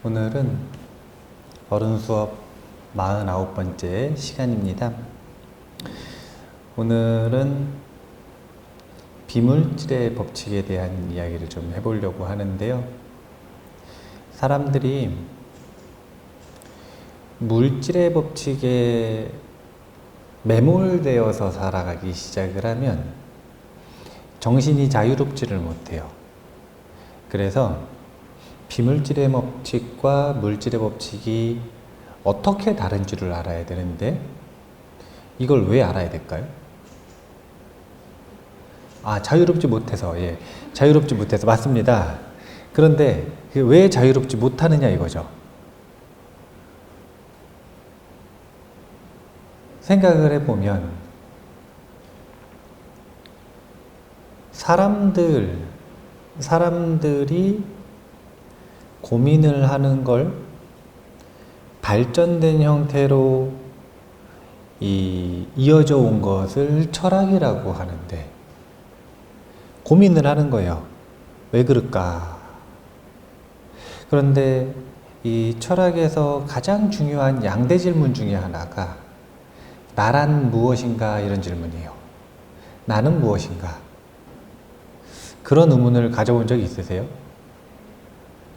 오늘은 어른 수업 49번째 시간입니다. 오늘은 비물질의 법칙에 대한 이야기를 좀 해보려고 하는데요. 사람들이 물질의 법칙에 매몰되어서 살아가기 시작을 하면 정신이 자유롭지를 못해요. 그래서 비물질의 법칙과 물질의 법칙이 어떻게 다른지를 알아야 되는데 이걸 왜 알아야 될까요? 자유롭지 못해서. 자유롭지 못해서 맞습니다. 그런데 왜 자유롭지 못하느냐 이거죠. 생각을 해보면 사람들이 고민을 하는 걸 발전된 형태로 이어져 온 것을 철학이라고 하는데, 고민을 하는 거예요. 왜 그럴까? 그런데 이 철학에서 가장 중요한 양대 질문 중에 하나가 나란 무엇인가? 이런 질문이에요. 나는 무엇인가? 그런 의문을 가져본 적이 있으세요?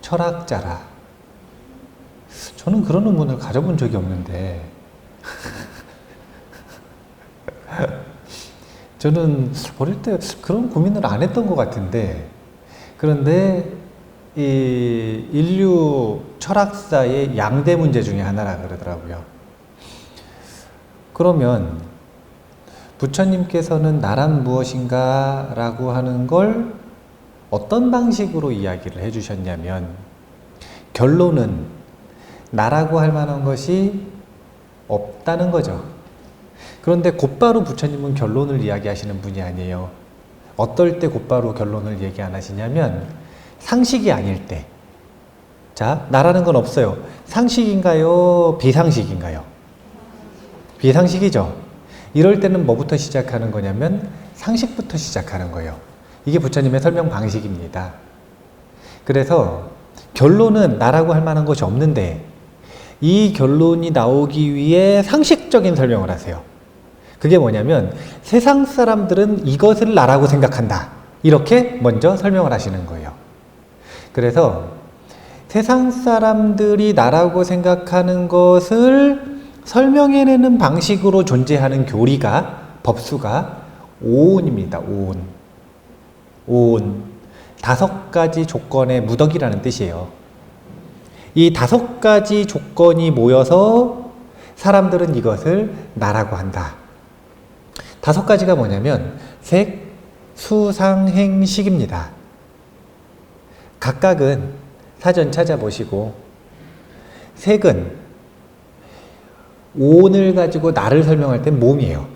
철학자라. 저는 그런 의문을 가져본 적이 없는데 저는 어릴 때 그런 고민을 안 했던 것 같은데, 그런데 이 인류 철학사의 양대 문제 중에 하나라 그러더라고요. 그러면 부처님께서는 나란 무엇인가 라고 하는 걸 어떤 방식으로 이야기를 해주셨냐면, 결론은 나라고 할 만한 것이 없다는 거죠. 그런데 곧바로 부처님은 결론을 이야기하시는 분이 아니에요. 어떨 때 곧바로 결론을 얘기 안 하시냐면 상식이 아닐 때. 자, 나라는 건 없어요. 상식인가요? 비상식인가요? 비상식이죠. 이럴 때는 뭐부터 시작하는 거냐면 상식부터 시작하는 거예요. 이게 부처님의 설명 방식입니다. 그래서 결론은 나라고 할 만한 것이 없는데 이 결론이 나오기 위해 상식적인 설명을 하세요. 그게 뭐냐면 세상 사람들은 이것을 나라고 생각한다. 이렇게 먼저 설명을 하시는 거예요. 그래서 세상 사람들이 나라고 생각하는 것을 설명해내는 방식으로 존재하는 교리가, 법수가 오온입니다. 오온. 5가지 조건의 무더기라는 뜻이에요. 이 5가지 조건이 모여서 사람들은 이것을 나라고 한다. 5가지가 뭐냐면 색, 수, 상, 행, 식입니다. 각각은 사전 찾아보시고, 색은 오온을 가지고 나를 설명할 땐 몸이에요.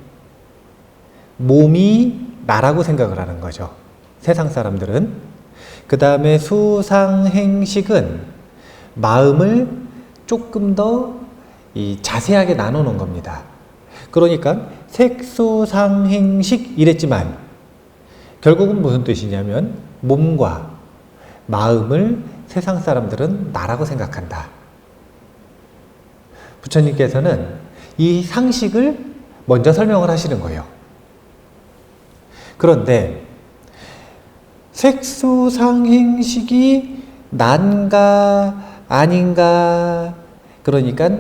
몸이 나라고 생각을 하는 거죠. 세상 사람들은. 그 다음에 수상행식은 마음을 조금 더 자세하게 나눠 놓은 겁니다. 그러니까 색수상행식 이랬지만 결국은 무슨 뜻이냐면 몸과 마음을 세상 사람들은 나라고 생각한다. 부처님께서는 이 상식을 먼저 설명을 하시는 거예요. 그런데 색수상행식이 난가 아닌가, 그러니까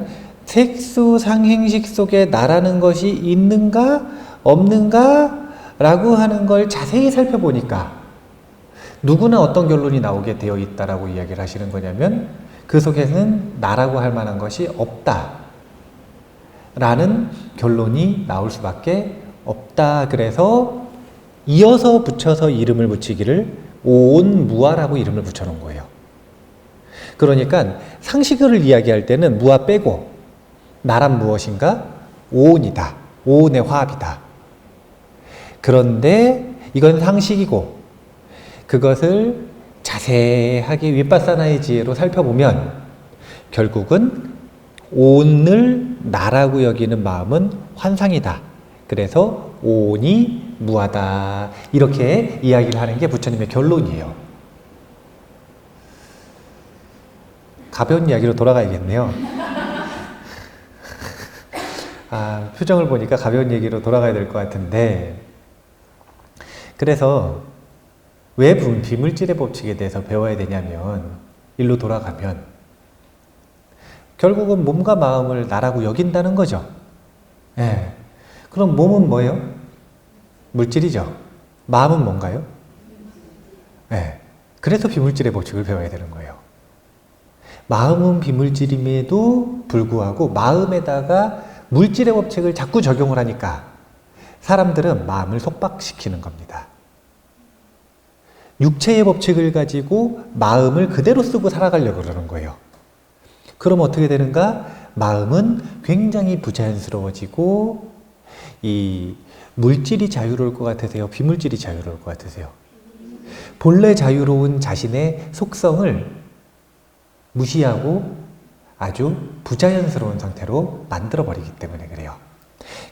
색수상행식 속에 나라는 것이 있는가 없는가 라고 하는 걸 자세히 살펴보니까 누구나 어떤 결론이 나오게 되어 있다라고 이야기를 하시는 거냐면 그 속에는 나라고 할 만한 것이 없다 라는 결론이 나올 수밖에 없다. 그래서 이어서 붙여서 이름을 붙이기를 오온무아라고 이름을 붙여놓은 거예요. 그러니까 상식을 이야기할 때는 무아 빼고 나란 무엇인가? 오온이다. 오온의 화합이다. 그런데 이건 상식이고 그것을 자세하게 윗바사나의 지혜로 살펴보면 결국은 오온을 나라고 여기는 마음은 환상이다. 그래서 오온이 무하다. 이렇게 이야기를 하는 게 부처님의 결론이에요. 가벼운 이야기로 돌아가야겠네요. 아, 표정을 보니까 가벼운 얘기로 돌아가야 될 것 같은데, 그래서 왜 비물질의 법칙에 대해서 배워야 되냐면, 일로 돌아가면 결국은 몸과 마음을 나라고 여긴다는 거죠. 예. 그럼 몸은 뭐예요? 물질이죠. 마음은 뭔가요? 예. 그래서 비물질의 법칙을 배워야 되는 거예요. 마음은 비물질임에도 불구하고 마음에다가 물질의 법칙을 자꾸 적용을 하니까 사람들은 마음을 속박시키는 겁니다. 육체의 법칙을 가지고 마음을 그대로 쓰고 살아가려고 그러는 거예요. 그럼 어떻게 되는가? 마음은 굉장히 부자연스러워지고 이 물질이 자유로울 것 같으세요? 비물질이 자유로울 것 같으세요? 본래 자유로운 자신의 속성을 무시하고 아주 부자연스러운 상태로 만들어버리기 때문에 그래요.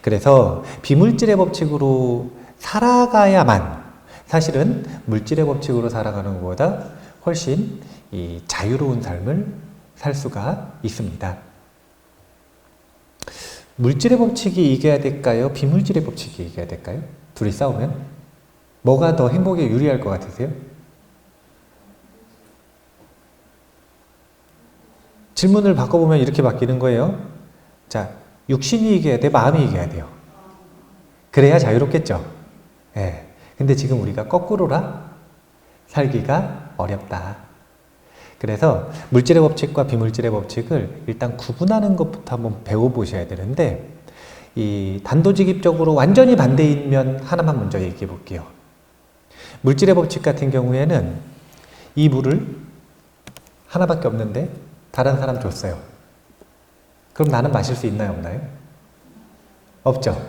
그래서 비물질의 법칙으로 살아가야만 사실은 물질의 법칙으로 살아가는 것보다 훨씬 이 자유로운 삶을 살 수가 있습니다. 물질의 법칙이 이겨야 될까요? 비물질의 법칙이 이겨야 될까요? 둘이 싸우면? 뭐가 더 행복에 유리할 것 같으세요? 질문을 바꿔보면 이렇게 바뀌는 거예요. 자, 육신이 이겨야 돼? 마음이 이겨야 돼요? 그래야 자유롭겠죠? 예. 근데 지금 우리가 거꾸로라 살기가 어렵다. 그래서 물질의 법칙과 비물질의 법칙을 일단 구분하는 것부터 한번 배워보셔야 되는데, 이 단도직입적으로 완전히 반대인 면 하나만 먼저 얘기해 볼게요. 물질의 법칙 같은 경우에는 이 물을 하나밖에 없는데 다른 사람 줬어요. 그럼 나는 마실 수 있나요, 없나요? 없죠.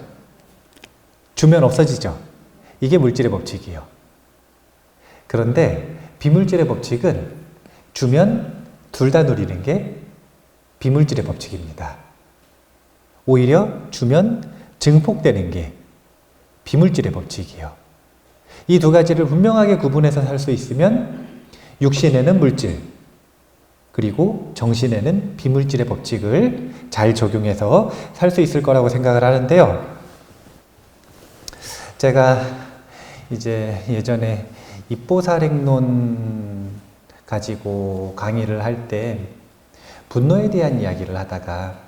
주면 없어지죠. 이게 물질의 법칙이에요. 그런데 비물질의 법칙은 주면 둘 다 누리는 게 비물질의 법칙입니다. 오히려 주면 증폭되는 게 비물질의 법칙이에요. 이 두 가지를 분명하게 구분해서 살 수 있으면 육신에는 물질, 그리고 정신에는 비물질의 법칙을 잘 적용해서 살 수 있을 거라고 생각을 하는데요. 제가 이제 예전에 입보살행론 가지고 강의를 할 때 분노에 대한 이야기를 하다가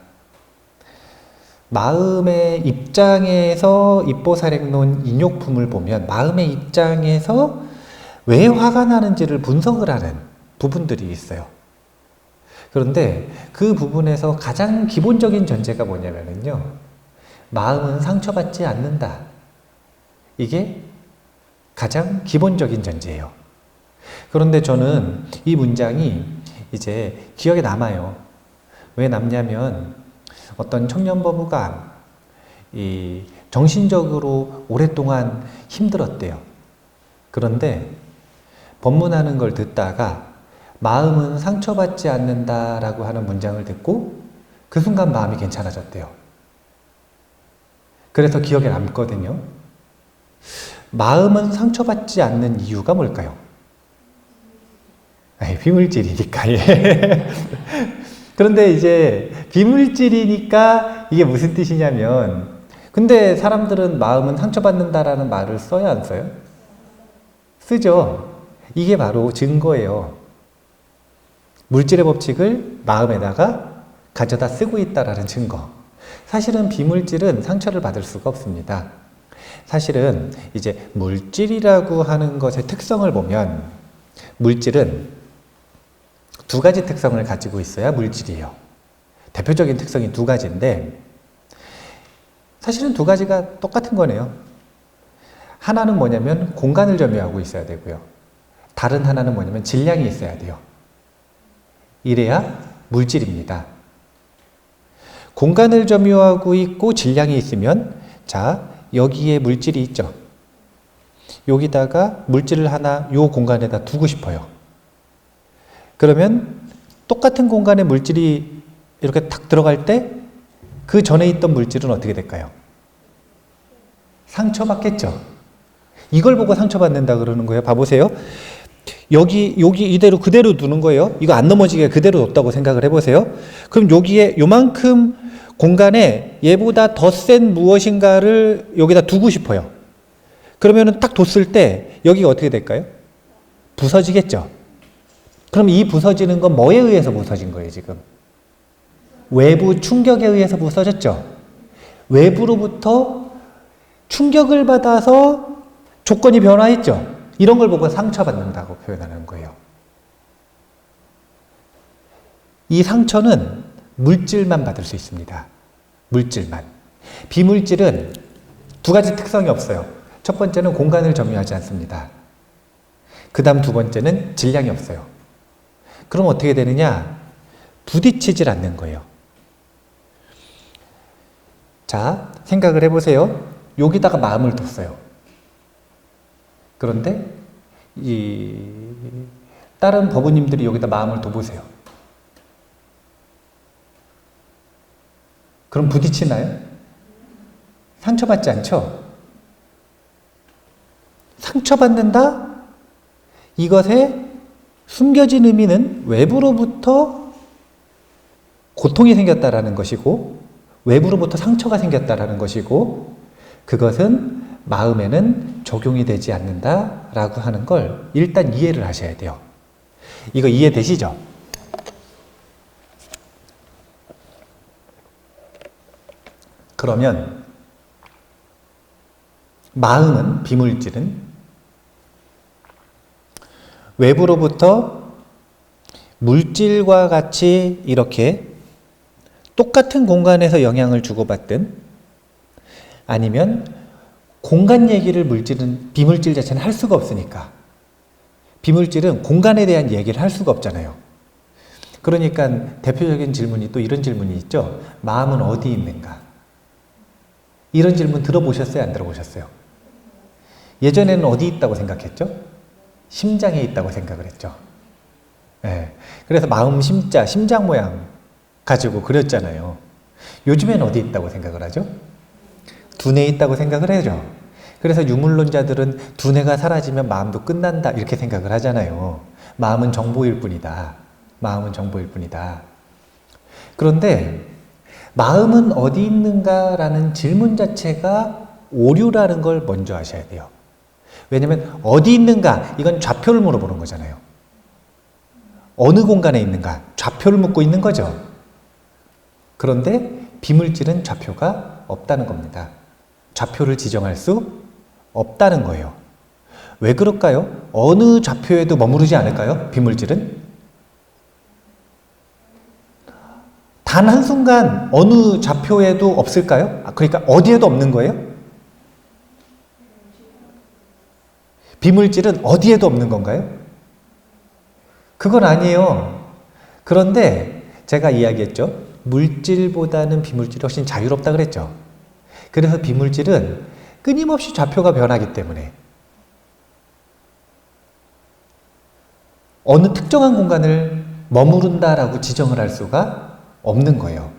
마음의 입장에서 입보살행론 인욕품을 보면 마음의 입장에서 왜 화가 나는지를 분석을 하는 부분들이 있어요. 그런데 그 부분에서 가장 기본적인 전제가 뭐냐면요, 마음은 상처받지 않는다. 이게 가장 기본적인 전제예요. 그런데 저는 이 문장이 이제 기억에 남아요. 왜 남냐면 어떤 청년법우가 이 정신적으로 오랫동안 힘들었대요. 그런데 법문하는 걸 듣다가 마음은 상처받지 않는다라고 하는 문장을 듣고 그 순간 마음이 괜찮아졌대요. 그래서 기억에 남거든요. 마음은 상처받지 않는 이유가 뭘까요? 비물질이니까. 예. 그런데 이제 비물질이니까 이게 무슨 뜻이냐면, 근데 사람들은 마음은 상처받는다라는 말을 써야 안 써요? 쓰죠. 이게 바로 증거예요. 물질의 법칙을 마음에다가 가져다 쓰고 있다라는 증거. 사실은 비물질은 상처를 받을 수가 없습니다. 사실은 이제 물질이라고 하는 것의 특성을 보면 물질은 두 가지 특성을 가지고 있어야 물질이에요. 대표적인 특성이 두 가지인데 사실은 두 가지가 똑같은 거네요. 하나는 뭐냐면 공간을 점유하고 있어야 되고요. 다른 하나는 뭐냐면 질량이 있어야 돼요. 이래야 물질입니다. 공간을 점유하고 있고 질량이 있으면, 자, 여기에 물질이 있죠. 여기다가 물질을 하나 요 공간에다 두고 싶어요. 그러면 똑같은 공간에 물질이 이렇게 탁 들어갈 때 그 전에 있던 물질은 어떻게 될까요? 상처받겠죠. 이걸 보고 상처받는다 그러는 거예요. 봐보세요. 여기 이대로 그대로 두는 거예요. 이거 안 넘어지게 그대로 뒀다고 생각을 해보세요. 그럼 여기에 요만큼 공간에 얘보다 더 센 무엇인가를 여기다 두고 싶어요. 그러면은 딱 뒀을 때 여기가 어떻게 될까요? 부서지겠죠. 그럼 이 부서지는 건 뭐에 의해서 부서진 거예요, 지금? 외부 충격에 의해서 부서졌죠. 외부로부터 충격을 받아서 조건이 변화했죠. 이런 걸 보고 상처받는다고 표현하는 거예요. 이 상처는 물질만 받을 수 있습니다. 물질만. 비물질은 두 가지 특성이 없어요. 첫 번째는 공간을 점유하지 않습니다. 그 다음 두 번째는 질량이 없어요. 그럼 어떻게 되느냐? 부딪히질 않는 거예요. 자, 생각을 해보세요. 여기다가 마음을 뒀어요. 그런데 다른 법우님들이 여기다 마음을 둬보세요. 그럼 부딪히나요? 상처받지 않죠? 상처받는다? 이것의 숨겨진 의미는 외부로부터 고통이 생겼다라는 것이고 외부로부터 상처가 생겼다라는 것이고 그것은 마음에는 적용이 되지 않는다라고 하는 걸 일단 이해를 하셔야 돼요. 이거 이해되시죠? 그러면 마음은, 비물질은 외부로부터 물질과 같이 이렇게 똑같은 공간에서 영향을 주고받든 아니면 공간 얘기를 비물질 자체는 할 수가 없으니까 비물질은 공간에 대한 얘기를 할 수가 없잖아요. 그러니까 대표적인 질문이 또 이런 질문이 있죠. 마음은 어디 있는가? 이런 질문 들어보셨어요? 안 들어보셨어요? 예전에는 어디 있다고 생각했죠? 심장에 있다고 생각을 했죠. 네. 그래서 마음 심자, 심장 모양 가지고 그렸잖아요. 요즘엔 어디 있다고 생각을 하죠? 두뇌에 있다고 생각을 해죠. 그래서 유물론자들은 두뇌가 사라지면 마음도 끝난다 이렇게 생각을 하잖아요. 마음은 정보일 뿐이다. 마음은 정보일 뿐이다. 그런데 마음은 어디 있는가라는 질문 자체가 오류라는 걸 먼저 아셔야 돼요. 왜냐하면 어디 있는가 이건 좌표를 물어보는 거잖아요. 어느 공간에 있는가 좌표를 묻고 있는 거죠. 그런데 비물질은 좌표가 없다는 겁니다. 좌표를 지정할 수 없다는 거예요. 왜 그럴까요? 어느 좌표에도 머무르지 않을까요? 비물질은? 단 한순간 어느 좌표에도 없을까요? 그러니까 어디에도 없는 거예요? 비물질은 어디에도 없는 건가요? 그건 아니에요. 그런데 제가 이야기했죠. 물질보다는 비물질이 훨씬 자유롭다 그랬죠. 그래서 비물질은 끊임없이 좌표가 변하기 때문에 어느 특정한 공간을 머무른다라고 지정을 할 수가 없는 거예요.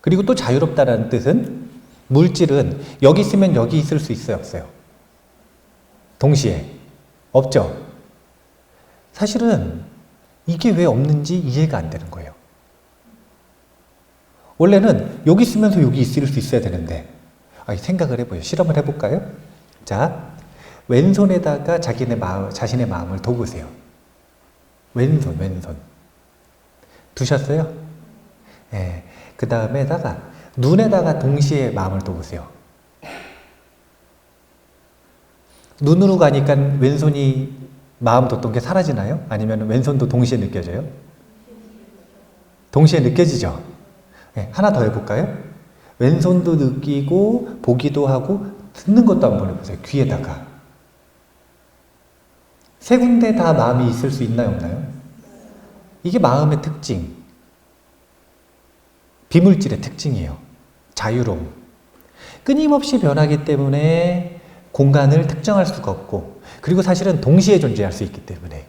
그리고 또 자유롭다라는 뜻은 물질은 여기 있으면 여기 있을 수 있어요, 없어요? 동시에 없죠. 사실은 이게 왜 없는지 이해가 안 되는 거예요. 원래는 여기 있으면서 여기 있을 수 있어야 되는데 생각을 해보요. 실험을 해볼까요? 자, 왼손에다가 자신의 마음을 둬보세요. 왼손. 두셨어요? 네. 그 다음에다가 눈에다가 동시에 마음을 둬보세요. 눈으로 가니까 왼손이 마음 뒀던 게 사라지나요? 아니면 왼손도 동시에 느껴져요? 동시에 느껴지죠? 네. 하나 더 해볼까요? 왼손도 느끼고 보기도 하고 듣는 것도 한번 해보세요. 귀에다가. 세 군데 다 마음이 있을 수 있나요? 없나요? 이게 마음의 특징. 비물질의 특징이에요. 자유로움. 끊임없이 변하기 때문에 공간을 특정할 수가 없고 그리고 사실은 동시에 존재할 수 있기 때문에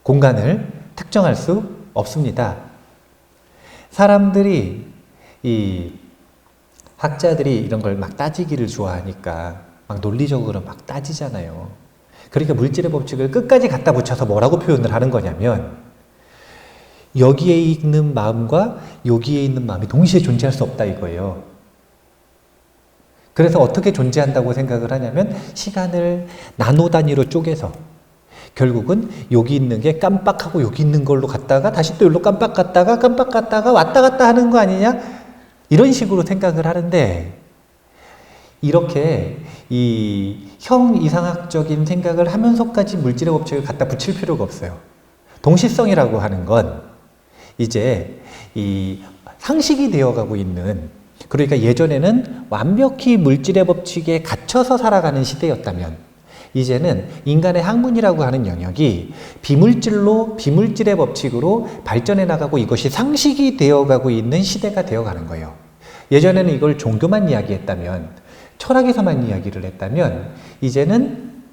공간을 특정할 수 없습니다. 사람들이 학자들이 이런 걸 막 따지기를 좋아하니까 막 논리적으로 막 따지잖아요. 그러니까 물질의 법칙을 끝까지 갖다 붙여서 뭐라고 표현을 하는 거냐면 여기에 있는 마음과 여기에 있는 마음이 동시에 존재할 수 없다 이거예요. 그래서 어떻게 존재한다고 생각을 하냐면 시간을 나노 단위로 쪼개서 결국은 여기 있는 게 깜빡하고 여기 있는 걸로 갔다가 다시 또 여기로 깜빡 갔다가 왔다 갔다 하는 거 아니냐? 이런 식으로 생각을 하는데 이렇게 이 형 이상학적인 생각을 하면서까지 물질의 법칙을 갖다 붙일 필요가 없어요. 동시성이라고 하는 건 이제 이 상식이 되어가고 있는, 그러니까 예전에는 완벽히 물질의 법칙에 갇혀서 살아가는 시대였다면 이제는 인간의 학문이라고 하는 영역이 비물질의 법칙으로 발전해 나가고 이것이 상식이 되어가고 있는 시대가 되어가는 거예요. 예전에는 이걸 종교만 이야기했다면, 철학에서만 이야기를 했다면 이제는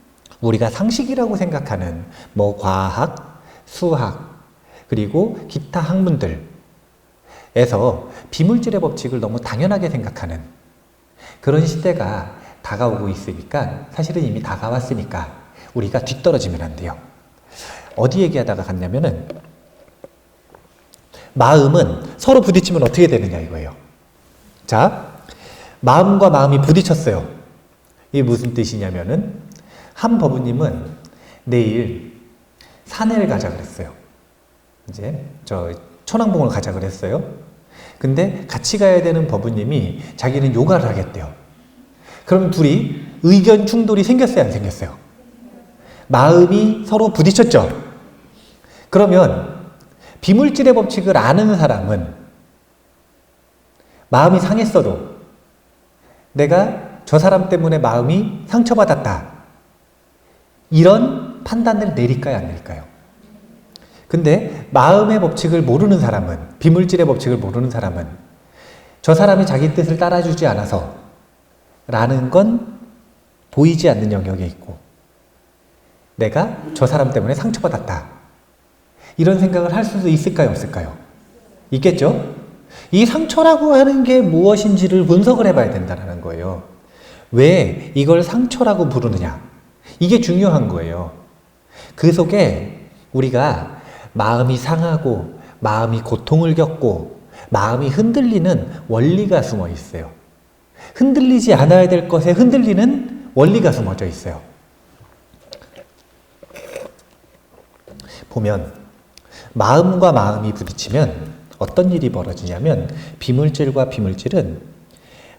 우리가 상식이라고 생각하는 뭐 과학, 수학, 그리고 기타 학문들에서 비물질의 법칙을 너무 당연하게 생각하는 그런 시대가 다가오고 있으니까, 사실은 이미 다가왔으니까 우리가 뒤떨어지면 안 돼요. 어디 얘기하다가 갔냐면은 마음은 서로 부딪히면 어떻게 되느냐 이거예요. 자, 마음과 마음이 부딪혔어요. 이게 무슨 뜻이냐면은 한 법우님은 내일 산에를 가자 그랬어요. 이제 저 천왕봉을 가자 그랬어요. 근데 같이 가야 되는 법우님이 자기는 요가를 하겠대요. 그러면 둘이 의견 충돌이 생겼어요, 안 생겼어요? 마음이 서로 부딪혔죠. 그러면 비물질의 법칙을 아는 사람은 마음이 상했어도 내가 저 사람 때문에 마음이 상처받았다, 이런 판단을 내릴까요, 안 내릴까요? 근데 마음의 법칙을 모르는 사람은, 비물질의 법칙을 모르는 사람은 저 사람이 자기 뜻을 따라주지 않아서 라는 건 보이지 않는 영역에 있고 내가 저 사람 때문에 상처받았다, 이런 생각을 할 수도 있을까요, 없을까요? 있겠죠? 이 상처라고 하는 게 무엇인지를 분석을 해봐야 된다는 거예요. 왜 이걸 상처라고 부르느냐? 이게 중요한 거예요. 그 속에 우리가 마음이 상하고 마음이 고통을 겪고 마음이 흔들리는 원리가 숨어 있어요. 흔들리지 않아야 될 것에 흔들리는 원리가 숨어져 있어요. 보면 마음과 마음이 부딪히면 어떤 일이 벌어지냐면 비물질과 비물질은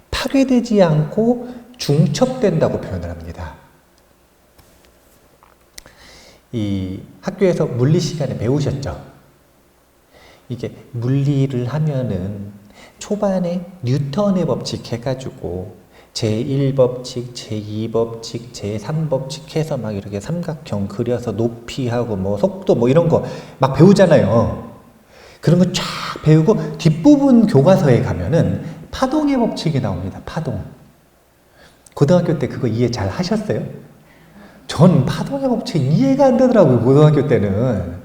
파괴되지 않고 중첩된다고 표현을 합니다. 이 학교에서 물리 시간에 배우셨죠? 이게 물리를 하면은 초반에 뉴턴의 법칙 해가지고 제1법칙, 제2법칙, 제3법칙 해서 막 이렇게 삼각형 그려서 높이하고 뭐 속도 뭐 이런 거 막 배우잖아요. 그런 거 쫙 배우고 뒷부분 교과서에 가면은 파동의 법칙이 나옵니다. 파동. 고등학교 때 그거 이해 잘 하셨어요? 전 파동의 법칙 이해가 안 되더라고요, 고등학교 때는.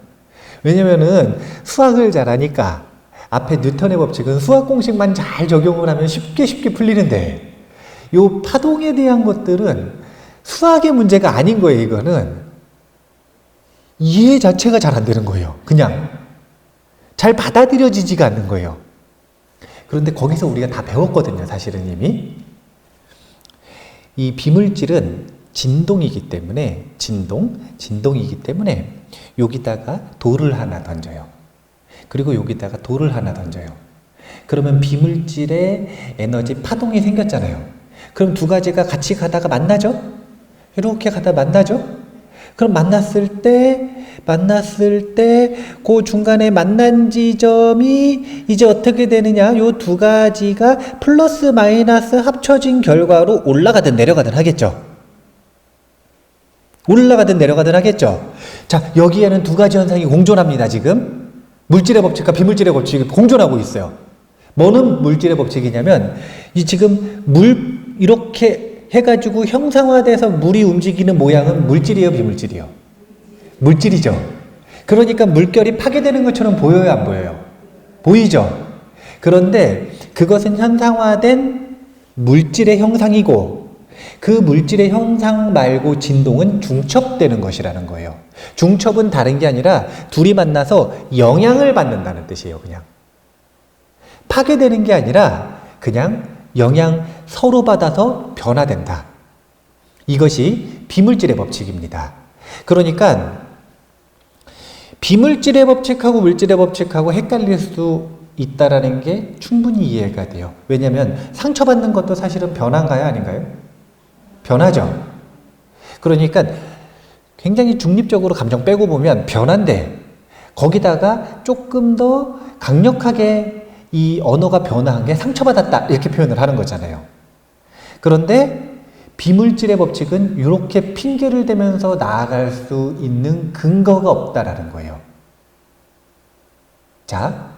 왜냐면은 수학을 잘하니까 앞에 뉴턴의 법칙은 수학 공식만 잘 적용을 하면 쉽게 풀리는데 요 파동에 대한 것들은 수학의 문제가 아닌 거예요. 이거는 이해 자체가 잘 안 되는 거예요. 그냥 잘 받아들여지지가 않는 거예요. 그런데 거기서 우리가 다 배웠거든요, 사실은 이미. 이 비물질은 진동이기 때문에, 진동이기 때문에 여기다가 돌을 하나 던져요. 그리고 여기다가 돌을 하나 던져요. 그러면 비물질의 에너지 파동이 생겼잖아요. 그럼 두 가지가 같이 가다가 만나죠? 이렇게 가다 만나죠? 그럼 만났을 때 그 중간에 만난 지점이 이제 어떻게 되느냐? 요 두 가지가 플러스 마이너스 합쳐진 결과로 올라가든 내려가든 하겠죠. 올라가든 내려가든 하겠죠. 자, 여기에는 두 가지 현상이 공존합니다. 지금 물질의 법칙과 비물질의 법칙이 공존하고 있어요. 뭐는 물질의 법칙이냐면 이 지금 물 이렇게 해가지고 형상화돼서 물이 움직이는 모양은 물질이에요, 비물질이에요? 물질이죠. 그러니까 물결이 파괴되는 것처럼 보여요, 안 보여요? 보이죠? 그런데 그것은 현상화된 물질의 형상이고 그 물질의 형상 말고 진동은 중첩되는 것이라는 거예요. 중첩은 다른 게 아니라 둘이 만나서 영향을 받는다는 뜻이에요. 그냥 파괴되는 게 아니라 그냥 영향 서로 받아서 변화된다. 이것이 비물질의 법칙입니다. 그러니까 비물질의 법칙하고 물질의 법칙하고 헷갈릴 수 있다라는 게 충분히 이해가 돼요. 왜냐하면 상처받는 것도 사실은 변화인가요? 아닌가요? 변화죠. 그러니까 굉장히 중립적으로 감정 빼고 보면 변화인데 거기다가 조금 더 강력하게 이 언어가 변화한 게 상처받았다 이렇게 표현을 하는 거잖아요. 그런데 비물질의 법칙은 이렇게 핑계를 대면서 나아갈 수 있는 근거가 없다라는 거예요. 자,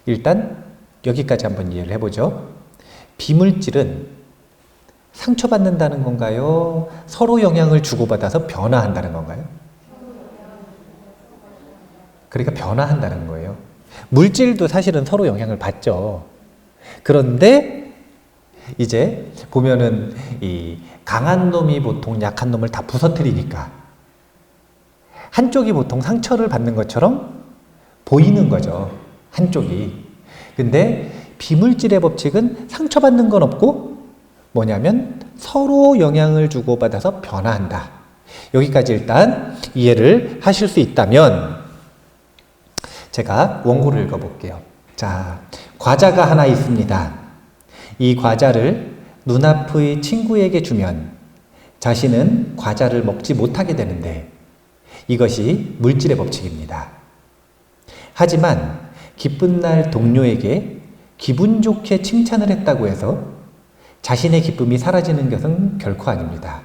일단 여기까지 한번 이해를 해보죠. 비물질은 상처받는다는 건가요? 서로 영향을 주고받아서 변화한다는 건가요? 그러니까 변화한다는 거예요. 물질도 사실은 서로 영향을 받죠. 그런데 이제 보면은 이 강한 놈이 보통 약한 놈을 다 부서뜨리니까 한쪽이 보통 상처를 받는 것처럼 보이는 거죠. 한쪽이. 근데 비물질의 법칙은 상처받는 건 없고 뭐냐면 서로 영향을 주고받아서 변화한다. 여기까지 일단 이해를 하실 수 있다면 제가 원고를 읽어볼게요. 자, 과자가 하나 있습니다. 이 과자를 눈앞의 친구에게 주면 자신은 과자를 먹지 못하게 되는데 이것이 물질의 법칙입니다. 하지만 기쁜 날 동료에게 기분 좋게 칭찬을 했다고 해서 자신의 기쁨이 사라지는 것은 결코 아닙니다.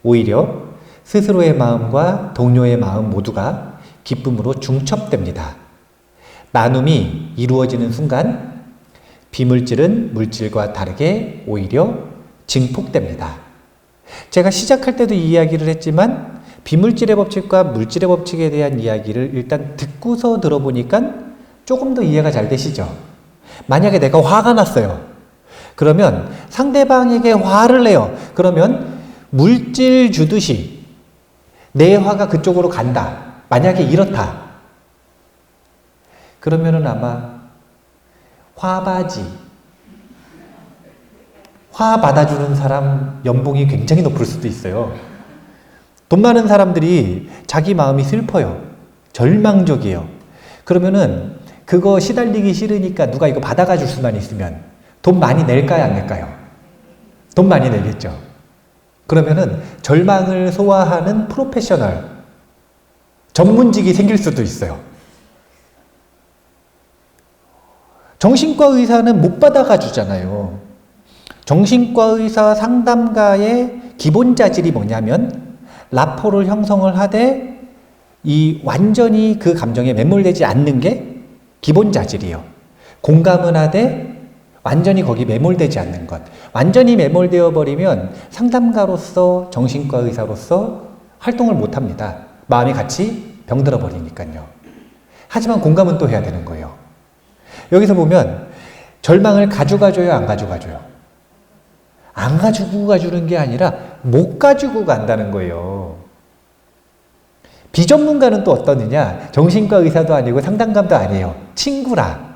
오히려 스스로의 마음과 동료의 마음 모두가 기쁨으로 중첩됩니다. 나눔이 이루어지는 순간 비물질은 물질과 다르게 오히려 증폭됩니다. 제가 시작할 때도 이 이야기를 했지만 비물질의 법칙과 물질의 법칙에 대한 이야기를 일단 듣고서 들어보니까 조금 더 이해가 잘 되시죠? 만약에 내가 화가 났어요. 그러면 상대방에게 화를 내요. 그러면 물질 주듯이 내 화가 그쪽으로 간다. 만약에 이렇다. 그러면은 아마 화바지, 화 받아주는 사람 연봉이 굉장히 높을 수도 있어요. 돈 많은 사람들이 자기 마음이 슬퍼요. 절망적이에요. 그러면은 그거 시달리기 싫으니까 누가 이거 받아가 줄 수만 있으면 돈 많이 낼까요? 안 낼까요? 돈 많이 내겠죠. 그러면은 절망을 소화하는 프로페셔널, 전문직이 생길 수도 있어요. 정신과 의사는 못 받아가 주잖아요. 정신과 의사 상담가의 기본 자질이 뭐냐면 라포를 형성을 하되 이 완전히 그 감정에 매몰되지 않는 게 기본 자질이에요. 공감은 하되 완전히 거기 매몰되지 않는 것. 완전히 매몰되어 버리면 상담가로서 정신과 의사로서 활동을 못 합니다. 마음이 같이 병들어 버리니까요. 하지만 공감은 또 해야 되는 거예요. 여기서 보면 절망을 가져가줘요, 안 가져가줘요? 안 가지고 가주는 게 아니라 못 가지고 간다는 거예요. 비전문가는 또 어떠느냐? 정신과 의사도 아니고 상담가도 아니에요. 친구라.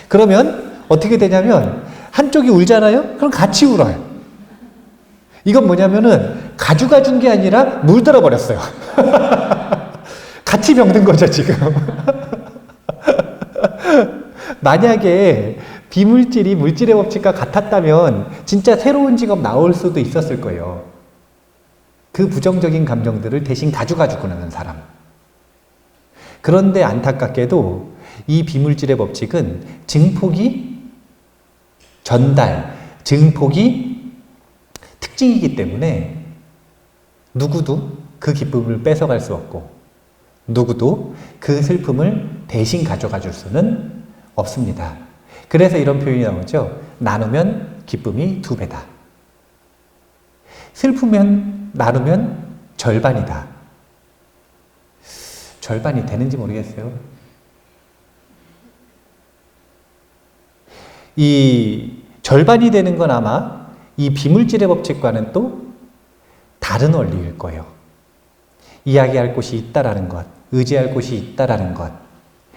그러면 어떻게 되냐면 한쪽이 울잖아요? 그럼 같이 울어요. 이건 뭐냐면은 가져가 준 게 아니라 물들어 버렸어요. 같이 병든 거죠, 지금. 만약에 비물질이 물질의 법칙과 같았다면 진짜 새로운 직업 나올 수도 있었을 거예요. 그 부정적인 감정들을 대신 가져가 주고 나는 사람. 그런데 안타깝게도 이 비물질의 법칙은 증폭이 전달, 증폭이 특징이기 때문에 누구도 그 기쁨을 뺏어갈 수 없고 누구도 그 슬픔을 대신 가져가 줄 수는 없습니다. 그래서 이런 표현이 나오죠. 나누면 기쁨이 2배다. 슬프면 나누면 절반이다. 절반이 되는지 모르겠어요. 이 절반이 되는 건 아마 이 비물질의 법칙과는 또 다른 원리일 거예요. 이야기할 곳이 있다라는 것, 의지할 곳이 있다라는 것.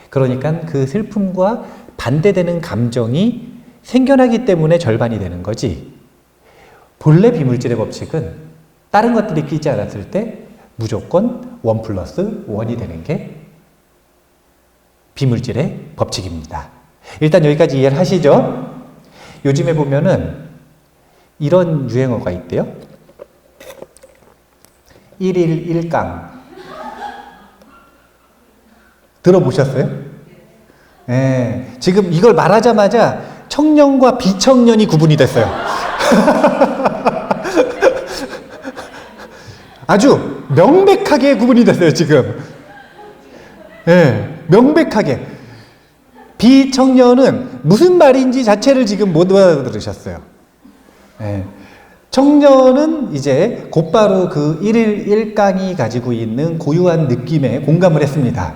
그러니까 그 슬픔과 반대되는 감정이 생겨나기 때문에 절반이 되는 거지. 본래 비물질의 법칙은 다른 것들이 끼지 않았을 때 무조건 1 플러스 1이 되는 게 비물질의 법칙입니다. 일단 여기까지 이해를 하시죠? 요즘에 보면은 이런 유행어가 있대요. 1일 1강. 들어보셨어요? 네, 지금 이걸 말하자마자 청년과 비청년이 구분이 됐어요. 아주 명백하게 구분이 됐어요, 지금. 네, 명백하게. 비청년은 무슨 말인지 자체를 지금 못 알아들으셨어요. 네. 청년은 이제 곧바로 그 1일 1강이 가지고 있는 고유한 느낌에 공감을 했습니다.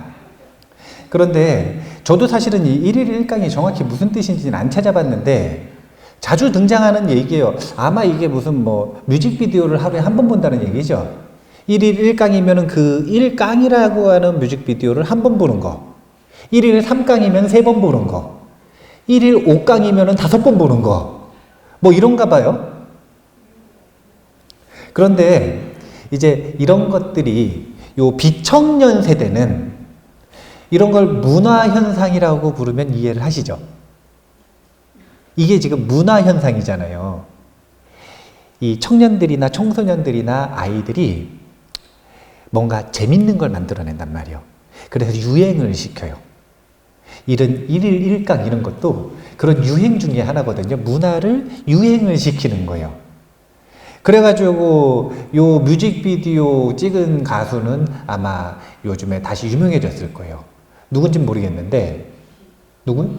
그런데 저도 사실은 이 1일 1강이 정확히 무슨 뜻인지는 안 찾아봤는데 자주 등장하는 얘기예요. 아마 이게 무슨 뭐 뮤직비디오를 하루에 한 번 본다는 얘기죠. 1일 1강이면 그 1강이라고 하는 뮤직비디오를 한 번 보는 거. 1일 3강이면 3번 보는 거. 1일 5강이면 5번 보는 거. 뭐 이런가 봐요. 그런데 이제 이런 것들이 요 비청년 세대는 이런 걸 문화현상이라고 부르면 이해를 하시죠? 이게 지금 문화현상이잖아요. 이 청년들이나 청소년들이나 아이들이 뭔가 재밌는 걸 만들어낸단 말이에요. 그래서 유행을 시켜요. 이런 1일 1강 이런 것도 그런 유행 중에 하나거든요. 문화를 유행을 시키는 거예요. 그래가지고 요 뮤직비디오 찍은 가수는 아마 요즘에 다시 유명해졌을 거예요. 누군지 모르겠는데 누구?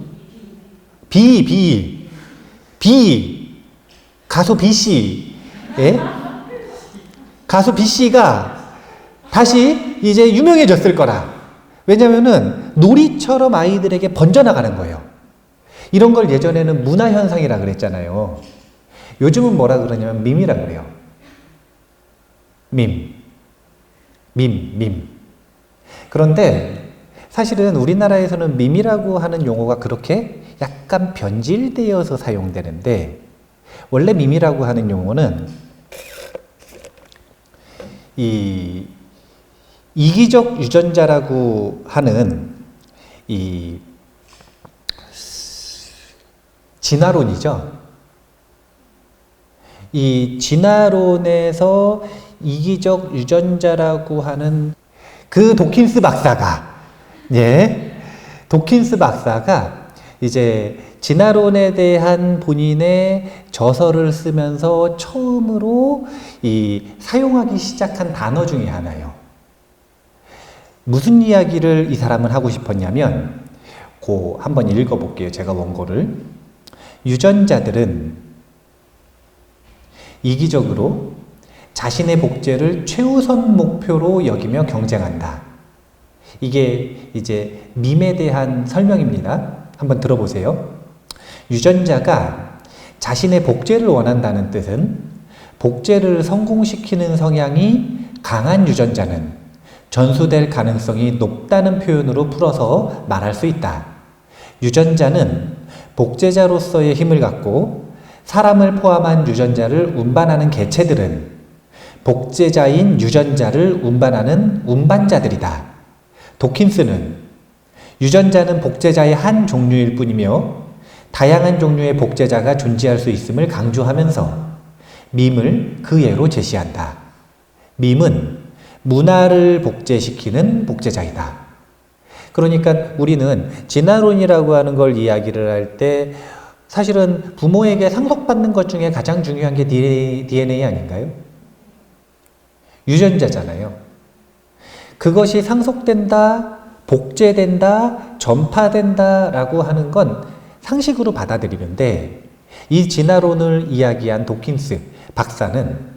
가수 B씨. 예? 가수 B씨가 다시 이제 유명해졌을 거라. 왜냐면은 놀이처럼 아이들에게 번져나가는 거예요. 이런 걸 예전에는 문화현상이라 그랬잖아요. 요즘은 뭐라 그러냐면 밈이라 그래요. 밈. 그런데 사실은 우리나라에서는 밈이라고 하는 용어가 그렇게 약간 변질되어서 사용되는데 원래 밈이라고 하는 용어는 이 이기적 유전자라고 하는 이 진화론이죠. 이 진화론에서 이기적 유전자라고 하는 그 도킨스 박사가 이제 진화론에 대한 본인의 저서를 쓰면서 처음으로 사용하기 시작한 단어 중에 하나예요. 무슨 이야기를 이 사람은 하고 싶었냐면, 한번 읽어볼게요. 제가 원고를. 유전자들은 이기적으로 자신의 복제를 최우선 목표로 여기며 경쟁한다. 이게 이제 밈에 대한 설명입니다. 한번 들어보세요. 유전자가 자신의 복제를 원한다는 뜻은 복제를 성공시키는 성향이 강한 유전자는 전수될 가능성이 높다는 표현으로 풀어서 말할 수 있다. 유전자는 복제자로서의 힘을 갖고 사람을 포함한 유전자를 운반하는 개체들은 복제자인 유전자를 운반하는 운반자들이다. 도킨스는 유전자는 복제자의 한 종류일 뿐이며 다양한 종류의 복제자가 존재할 수 있음을 강조하면서 밈을 그 예로 제시한다. 밈은 문화를 복제시키는 복제자이다. 그러니까 우리는 진화론이라고 하는 걸 이야기를 할 때 사실은 부모에게 상속받는 것 중에 가장 중요한 게 DNA 아닌가요? 유전자잖아요. 그것이 상속된다, 복제된다, 전파된다 라고 하는 건 상식으로 받아들이는데 이 진화론을 이야기한 도킨스 박사는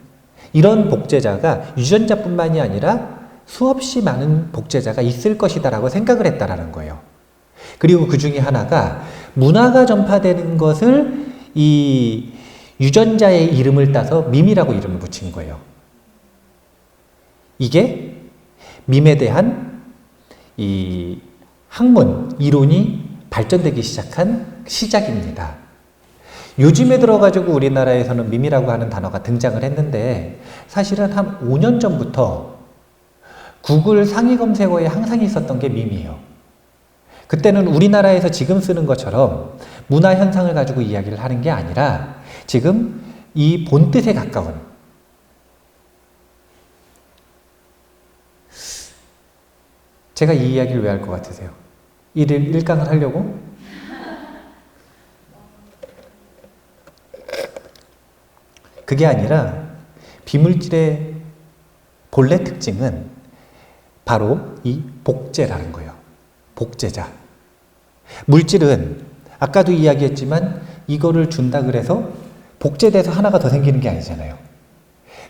이런 복제자가 유전자뿐만이 아니라 수없이 많은 복제자가 있을 것이다 라고 생각을 했다라는 거예요. 그리고 그 중에 하나가 문화가 전파되는 것을 이 유전자의 이름을 따서 밈이라고 이름을 붙인 거예요. 이게 밈에 대한 이 학문, 이론이 발전되기 시작한 시작입니다. 요즘에 들어가지고 우리나라에서는 밈이라고 하는 단어가 등장을 했는데 사실은 한 5년 전부터 구글 상위 검색어에 항상 있었던 게 밈이에요. 그때는 우리나라에서 지금 쓰는 것처럼 문화 현상을 가지고 이야기를 하는 게 아니라 지금 이 본뜻에 가까운 제가 이 이야기를 왜 할 것 같으세요? 1일 1강을 하려고? 그게 아니라 비물질의 본래 특징은 바로 이 복제라는 거예요. 복제자. 물질은 아까도 이야기했지만 이거를 준다 그래서 복제돼서 하나가 더 생기는 게 아니잖아요.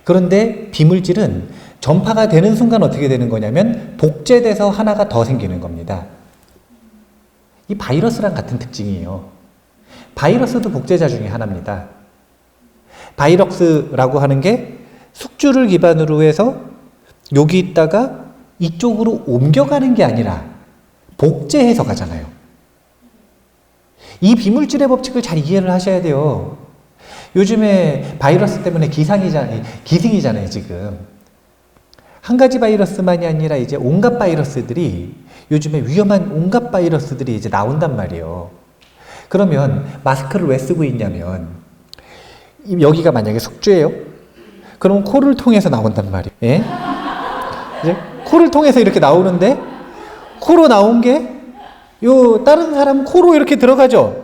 그런데 비물질은 전파가 되는 순간 어떻게 되는 거냐면 복제돼서 하나가 더 생기는 겁니다. 이 바이러스랑 같은 특징이에요. 바이러스도 복제자 중에 하나입니다. 바이러스라고 하는 게 숙주를 기반으로 해서 여기 있다가 이쪽으로 옮겨가는 게 아니라 복제해서 가잖아요. 이 비물질의 법칙을 잘 이해를 하셔야 돼요. 요즘에 바이러스 때문에 기승이잖아요, 지금. 한 가지 바이러스만이 아니라 이제 온갖 바이러스들이 요즘에 위험한 온갖 바이러스들이 이제 나온단 말이에요. 그러면 마스크를 왜 쓰고 있냐면 여기가 만약에 숙주예요? 그럼 코를 통해서 나온단 말이에요. 예? 이제 코를 통해서 이렇게 나오는데 코로 나온 게 요 다른 사람 코로 이렇게 들어가죠.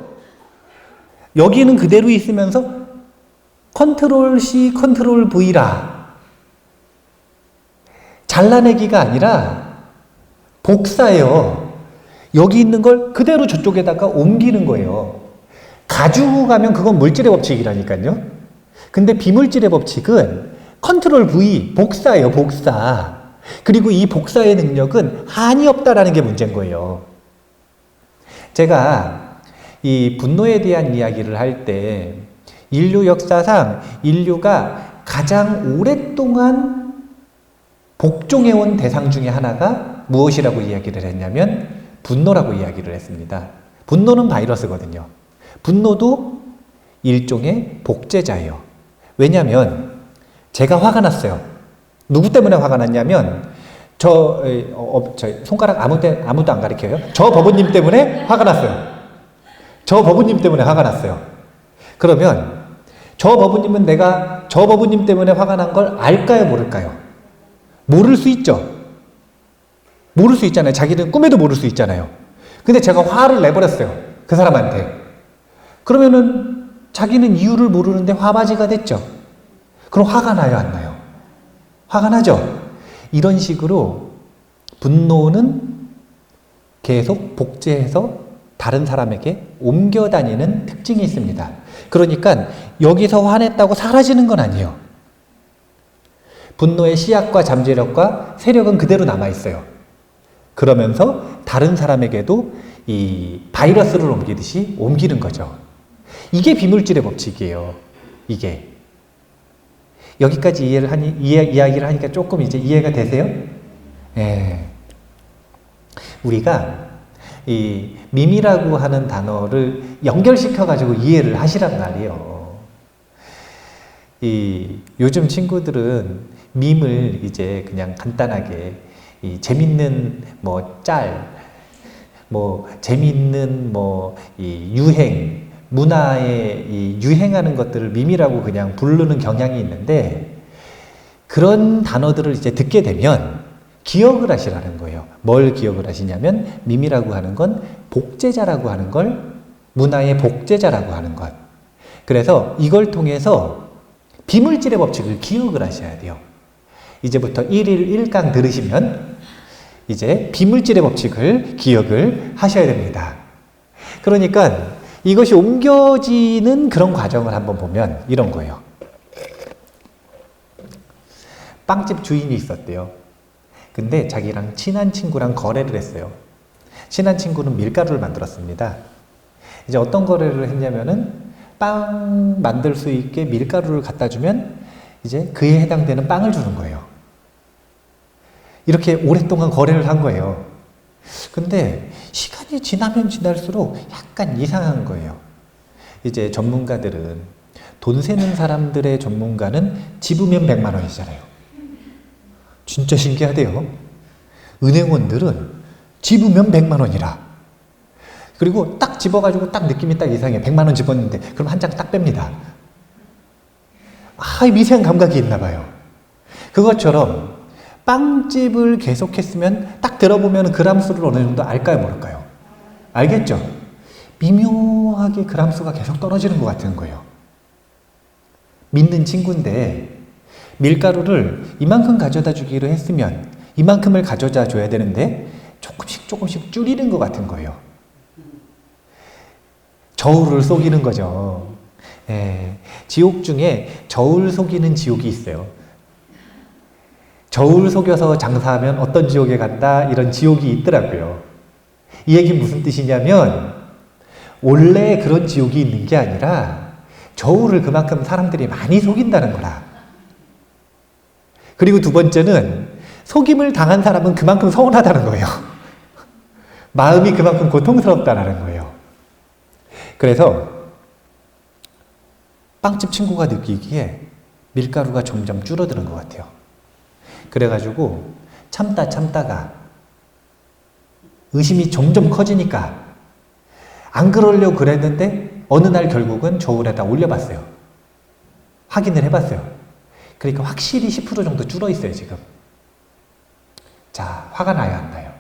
여기는 그대로 있으면서 컨트롤 C, 컨트롤 V라 잘라내기가 아니라 복사예요. 여기 있는 걸 그대로 저쪽에다가 옮기는 거예요. 가지고 가면 그건 물질의 법칙이라니까요. 근데 비물질의 법칙은 컨트롤 V, 복사예요, 복사. 그리고 이 복사의 능력은 한이 없다라는 게 문제인 거예요. 제가 이 분노에 대한 이야기를 할 때 인류 역사상 인류가 가장 오랫동안 복종해온 대상 중에 하나가 무엇이라고 이야기를 했냐면 분노라고 이야기를 했습니다. 분노는 바이러스거든요. 분노도 일종의 복제자예요. 왜냐하면 제가 화가 났어요. 누구 때문에 화가 났냐면 저 손가락 아무도 안 가리켜요. 저 법원님 때문에 화가 났어요. 저 법원님 때문에 화가 났어요. 그러면 저 법원님은 내가 저 법원님 때문에 화가 난 걸 알까요, 모를까요? 모를 수 있죠. 모를 수 있잖아요. 자기는 꿈에도 모를 수 있잖아요. 근데 제가 화를 내버렸어요. 그 사람한테. 그러면은 자기는 이유를 모르는데 화바지가 됐죠. 그럼 화가 나요, 안 나요? 화가 나죠? 이런 식으로 분노는 계속 복제해서 다른 사람에게 옮겨 다니는 특징이 있습니다. 그러니까 여기서 화냈다고 사라지는 건 아니에요. 분노의 씨앗과 잠재력과 세력은 그대로 남아있어요. 그러면서 다른 사람에게도 이 바이러스를 옮기듯이 옮기는 거죠. 이게 비물질의 법칙이에요. 이게. 여기까지 이야기를 하니까 조금 이제 이해가 되세요? 예. 우리가 이 밈이라고 하는 단어를 연결시켜가지고 이해를 하시란 말이에요. 이 요즘 친구들은 밈을 이제 그냥 간단하게 이 재밌는 재밌는 이 유행, 문화에 이 유행하는 것들을 밈이라고 그냥 부르는 경향이 있는데 그런 단어들을 이제 듣게 되면 기억을 하시라는 거예요. 뭘 기억을 하시냐면 밈이라고 하는 건 복제자라고 하는 걸 문화의 복제자라고 하는 것. 그래서 이걸 통해서 비물질의 법칙을 기억을 하셔야 돼요. 이제부터 1일 1강 들으시면 이제 비물질의 법칙을 기억을 하셔야 됩니다. 그러니까 이것이 옮겨지는 그런 과정을 한번 보면 이런 거예요. 빵집 주인이 있었대요. 근데 자기랑 친한 친구랑 거래를 했어요. 친한 친구는 밀가루를 만들었습니다. 이제 어떤 거래를 했냐면은 빵 만들 수 있게 밀가루를 갖다 주면 이제 그에 해당되는 빵을 주는 거예요. 이렇게 오랫동안 거래를 한 거예요. 근데 시간이 지나면 지날수록 약간 이상한 거예요. 이제 전문가들은, 돈 세는 사람들의 전문가는 집으면 100만 원이잖아요. 진짜 신기하대요. 은행원들은 집으면 100만 원이라. 그리고 딱 집어가지고 딱 느낌이 딱 이상해. 100만 원 집었는데 그럼 한 장 딱 뺍니다. 미세한 감각이 있나 봐요. 그것처럼 빵집을 계속했으면 딱 들어보면 그람 수를 어느 정도 알까요, 모를까요? 알겠죠? 미묘하게 그람 수가 계속 떨어지는 것 같은 거예요. 믿는 친구인데 밀가루를 이만큼 가져다 주기로 했으면 이만큼을 가져다 줘야 되는데 조금씩 줄이는 것 같은 거예요. 저울을 속이는 거죠. 지옥 중에 저울 속이는 지옥이 있어요. 저울 속여서 장사하면 어떤 지옥에 간다, 이런 지옥이 있더라고요. 이 얘기 무슨 뜻이냐면 원래 그런 지옥이 있는 게 아니라 저울을 그만큼 사람들이 많이 속인다는 거라. 그리고 두 번째는 속임을 당한 사람은 그만큼 서운하다는 거예요. 마음이 그만큼 고통스럽다는 거예요. 그래서 빵집 친구가 느끼기에 밀가루가 점점 줄어드는 것 같아요. 그래가지고 참다가 의심이 점점 커지니까 안 그러려고 그랬는데 어느 날 결국은 저울에다 올려봤어요. 확인을 해봤어요. 그러니까 확실히 10% 정도 줄어 있어요, 지금. 자, 화가 나요, 안 나요?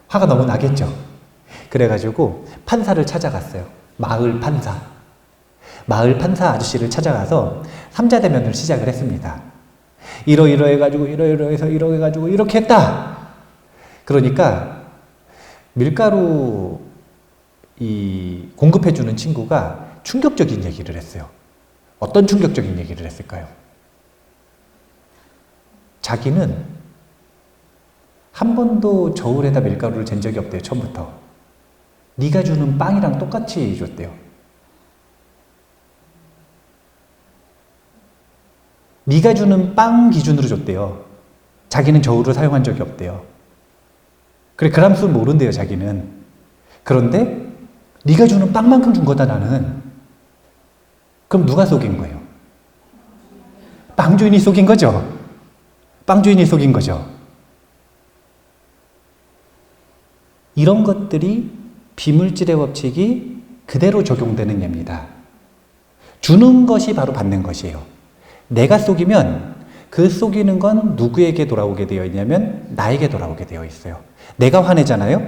화가 너무 나겠죠? 그래가지고 판사를 찾아갔어요. 마을 판사 아저씨를 찾아가서 삼자대면을 시작을 했습니다. 이러해가지고 이렇게 했다. 그러니까 밀가루 공급해주는 친구가 충격적인 얘기를 했어요. 어떤 충격적인 얘기를 했을까요? 자기는 한 번도 저울에다 밀가루를 잰 적이 없대요, 처음부터. 네가 주는 빵이랑 똑같이 줬대요. 네가 주는 빵 기준으로 줬대요. 자기는 저울을 사용한 적이 없대요. 그래, 그람수 모른대요, 자기는. 그런데 네가 주는 빵만큼 준 거다, 나는. 그럼 누가 속인 거예요? 빵주인이 속인 거죠. 빵주인이 속인 거죠. 이런 것들이 비물질의 법칙이 그대로 적용되는 예입니다. 주는 것이 바로 받는 것이에요. 내가 속이면 그 속이는 건 누구에게 돌아오게 되어 있냐면 나에게 돌아오게 되어 있어요. 내가 화내잖아요?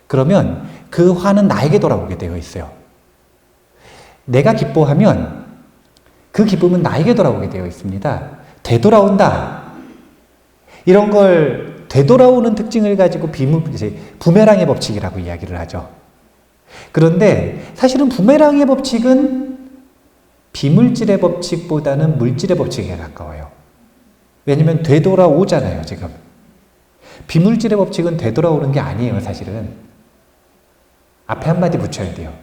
그러면 그 화는 나에게 돌아오게 되어 있어요. 내가 기뻐하면 그 기쁨은 나에게 돌아오게 되어 있습니다. 되돌아온다. 이런 걸 되돌아오는 특징을 가지고 부메랑의 법칙이라고 이야기를 하죠. 그런데 사실은 부메랑의 법칙은 비물질의 법칙보다는 물질의 법칙에 가까워요. 왜냐면 되돌아오잖아요, 지금. 비물질의 법칙은 되돌아오는 게 아니에요, 사실은. 앞에 한마디 붙여야 돼요.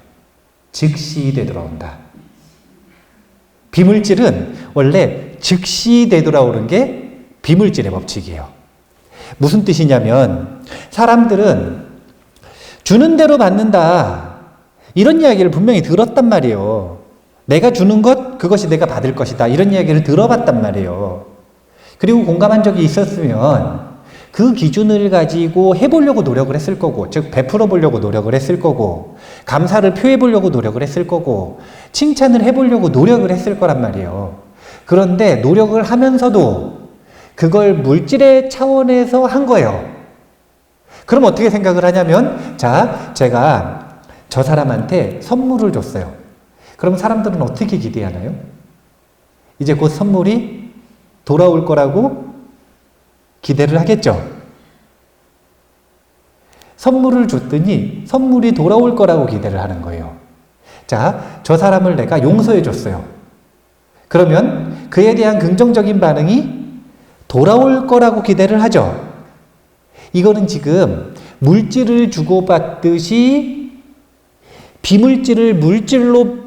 즉시 되돌아온다. 비물질은 원래 즉시 되돌아오는 게 비물질의 법칙이에요. 무슨 뜻이냐면 사람들은 주는 대로 받는다, 이런 이야기를 분명히 들었단 말이에요. 내가 주는 것, 그것이 내가 받을 것이다, 이런 이야기를 들어봤단 말이에요. 그리고 공감한 적이 있었으면 그 기준을 가지고 해보려고 노력을 했을 거고, 즉 베풀어 보려고 노력을 했을 거고, 감사를 표해 보려고 노력을 했을 거고, 칭찬을 해보려고 노력을 했을 거란 말이에요. 그런데 노력을 하면서도 그걸 물질의 차원에서 한 거예요. 그럼 어떻게 생각을 하냐면, 자, 제가 저 사람한테 선물을 줬어요. 그럼 사람들은 어떻게 기대하나요? 이제 곧 선물이 돌아올 거라고 기대를 하겠죠. 선물을 줬더니 선물이 돌아올 거라고 기대를 하는 거예요. 자, 저 사람을 내가 용서해 줬어요. 그러면 그에 대한 긍정적인 반응이 돌아올 거라고 기대를 하죠. 이거는 지금 물질을 주고받듯이 비물질을 물질로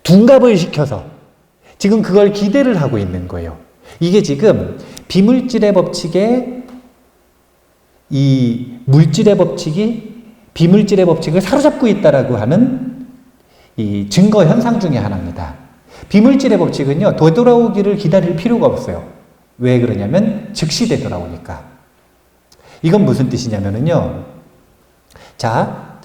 둔갑을 시켜서 지금 그걸 기대를 하고 있는 거예요. 이게 지금 비물질의 법칙에 이 물질의 법칙이 비물질의 법칙을 사로잡고 있다라고 하는 이 증거 현상 중에 하나입니다. 비물질의 법칙은요, 되돌아오기를 기다릴 필요가 없어요. 왜 그러냐면 즉시 되돌아오니까. 이건 무슨 뜻이냐면요. 자,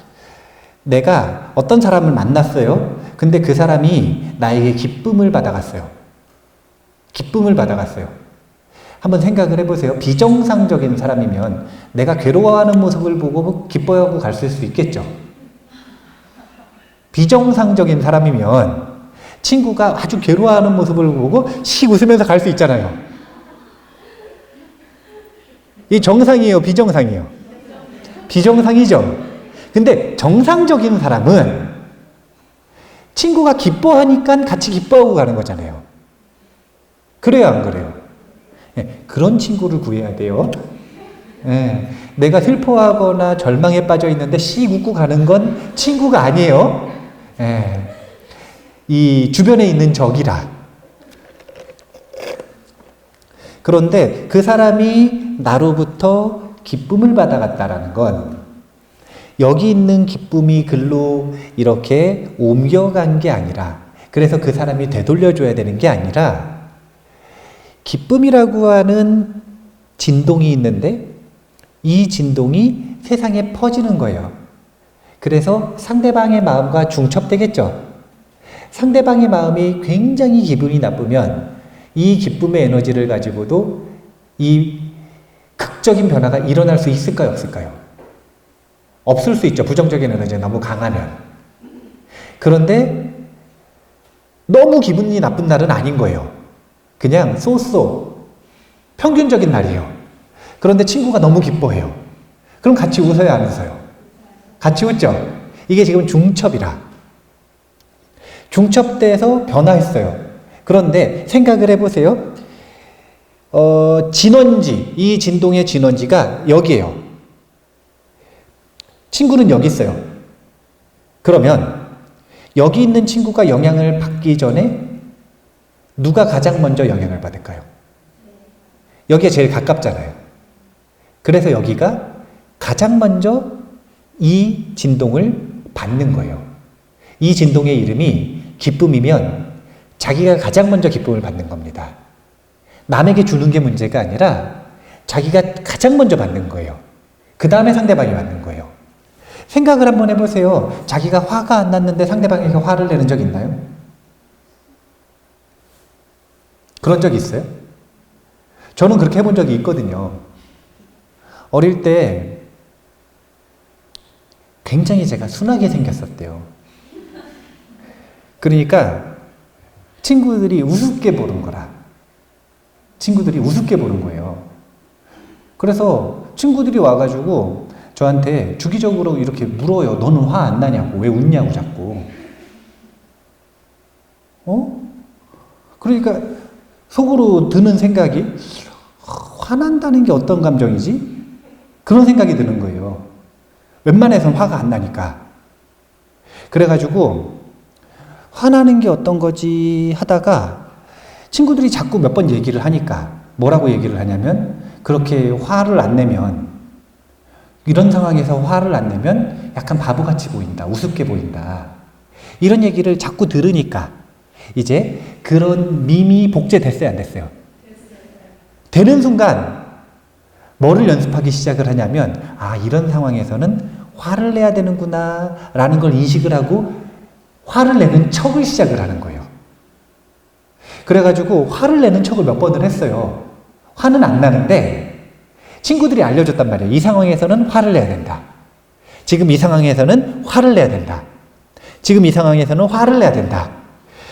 내가 어떤 사람을 만났어요. 근데 그 사람이 나에게 기쁨을 받아갔어요. 기쁨을 받아갔어요. 한번 생각을 해보세요. 비정상적인 사람이면 내가 괴로워하는 모습을 보고 기뻐하고 갔을 수 있겠죠. 비정상적인 사람이면 친구가 아주 괴로워하는 모습을 보고 씩 웃으면서 갈 수 있잖아요. 이 정상이에요, 비정상이에요? 비정상이죠. 근데 정상적인 사람은 친구가 기뻐하니까 같이 기뻐하고 가는 거잖아요. 그래요, 안 그래요? 네, 그런 친구를 구해야 돼요. 네, 내가 슬퍼하거나 절망에 빠져 있는데 씩 웃고 가는 건 친구가 아니에요. 네, 이 주변에 있는 적이라. 그런데 그 사람이 나로부터 기쁨을 받아갔다라는 건 여기 있는 기쁨이 글로 이렇게 옮겨간 게 아니라, 그래서 그 사람이 되돌려줘야 되는 게 아니라, 기쁨이라고 하는 진동이 있는데 이 진동이 세상에 퍼지는 거예요. 그래서 상대방의 마음과 중첩되겠죠. 상대방의 마음이 굉장히 기분이 나쁘면 이 기쁨의 에너지를 가지고도 이 극적인 변화가 일어날 수 있을까요, 없을까요? 없을 수 있죠. 부정적인 에너지가 너무 강하면. 그런데 너무 기분이 나쁜 날은 아닌 거예요. 그냥 쏘쏘 평균적인 날이에요. 그런데 친구가 너무 기뻐해요. 그럼 같이 웃어요, 안 웃어요? 같이 웃죠? 이게 지금 중첩이라. 중첩돼서 변화했어요. 그런데 생각을 해보세요. 진원지, 이 진동의 진원지가 여기에요. 친구는 여기 있어요. 그러면 여기 있는 친구가 영향을 받기 전에 누가 가장 먼저 영향을 받을까요? 여기에 제일 가깝잖아요. 그래서 여기가 가장 먼저 이 진동을 받는 거예요. 이 진동의 이름이 기쁨이면 자기가 가장 먼저 기쁨을 받는 겁니다. 남에게 주는 게 문제가 아니라 자기가 가장 먼저 받는 거예요. 그 다음에 상대방이 받는 거예요. 생각을 한번 해보세요. 자기가 화가 안 났는데 상대방에게 화를 내는 적 있나요? 그런 적 있어요? 저는 그렇게 해본 적이 있거든요. 어릴 때 굉장히 제가 순하게 생겼었대요. 그러니까 친구들이 우습게 보는 거라. 친구들이 우습게 보는 거예요. 그래서 친구들이 와가지고 저한테 주기적으로 이렇게 물어요. 너는 화 안 나냐고. 왜 웃냐고 자꾸. 그러니까 속으로 드는 생각이 화난다는 게 어떤 감정이지? 그런 생각이 드는 거예요. 웬만해서는 화가 안 나니까. 그래가지고 화나는 게 어떤 거지 하다가 친구들이 자꾸 몇 번 얘기를 하니까 뭐라고 얘기를 하냐면 그렇게 화를 안 내면 이런 상황에서 화를 안 내면 약간 바보같이 보인다. 우습게 보인다. 이런 얘기를 자꾸 들으니까 이제 그런 밈이 복제됐어요, 안 됐어요? 되는 순간 뭐를 연습하기 시작을 하냐면 이런 상황에서는 화를 내야 되는구나 라는 걸 인식을 하고 화를 내는 척을 시작을 하는 거예요. 그래가지고 화를 내는 척을 몇 번을 했어요. 화는 안 나는데 친구들이 알려줬단 말이에요. 이 상황에서는 화를 내야 된다. 지금 이 상황에서는 화를 내야 된다. 지금 이 상황에서는 화를 내야 된다.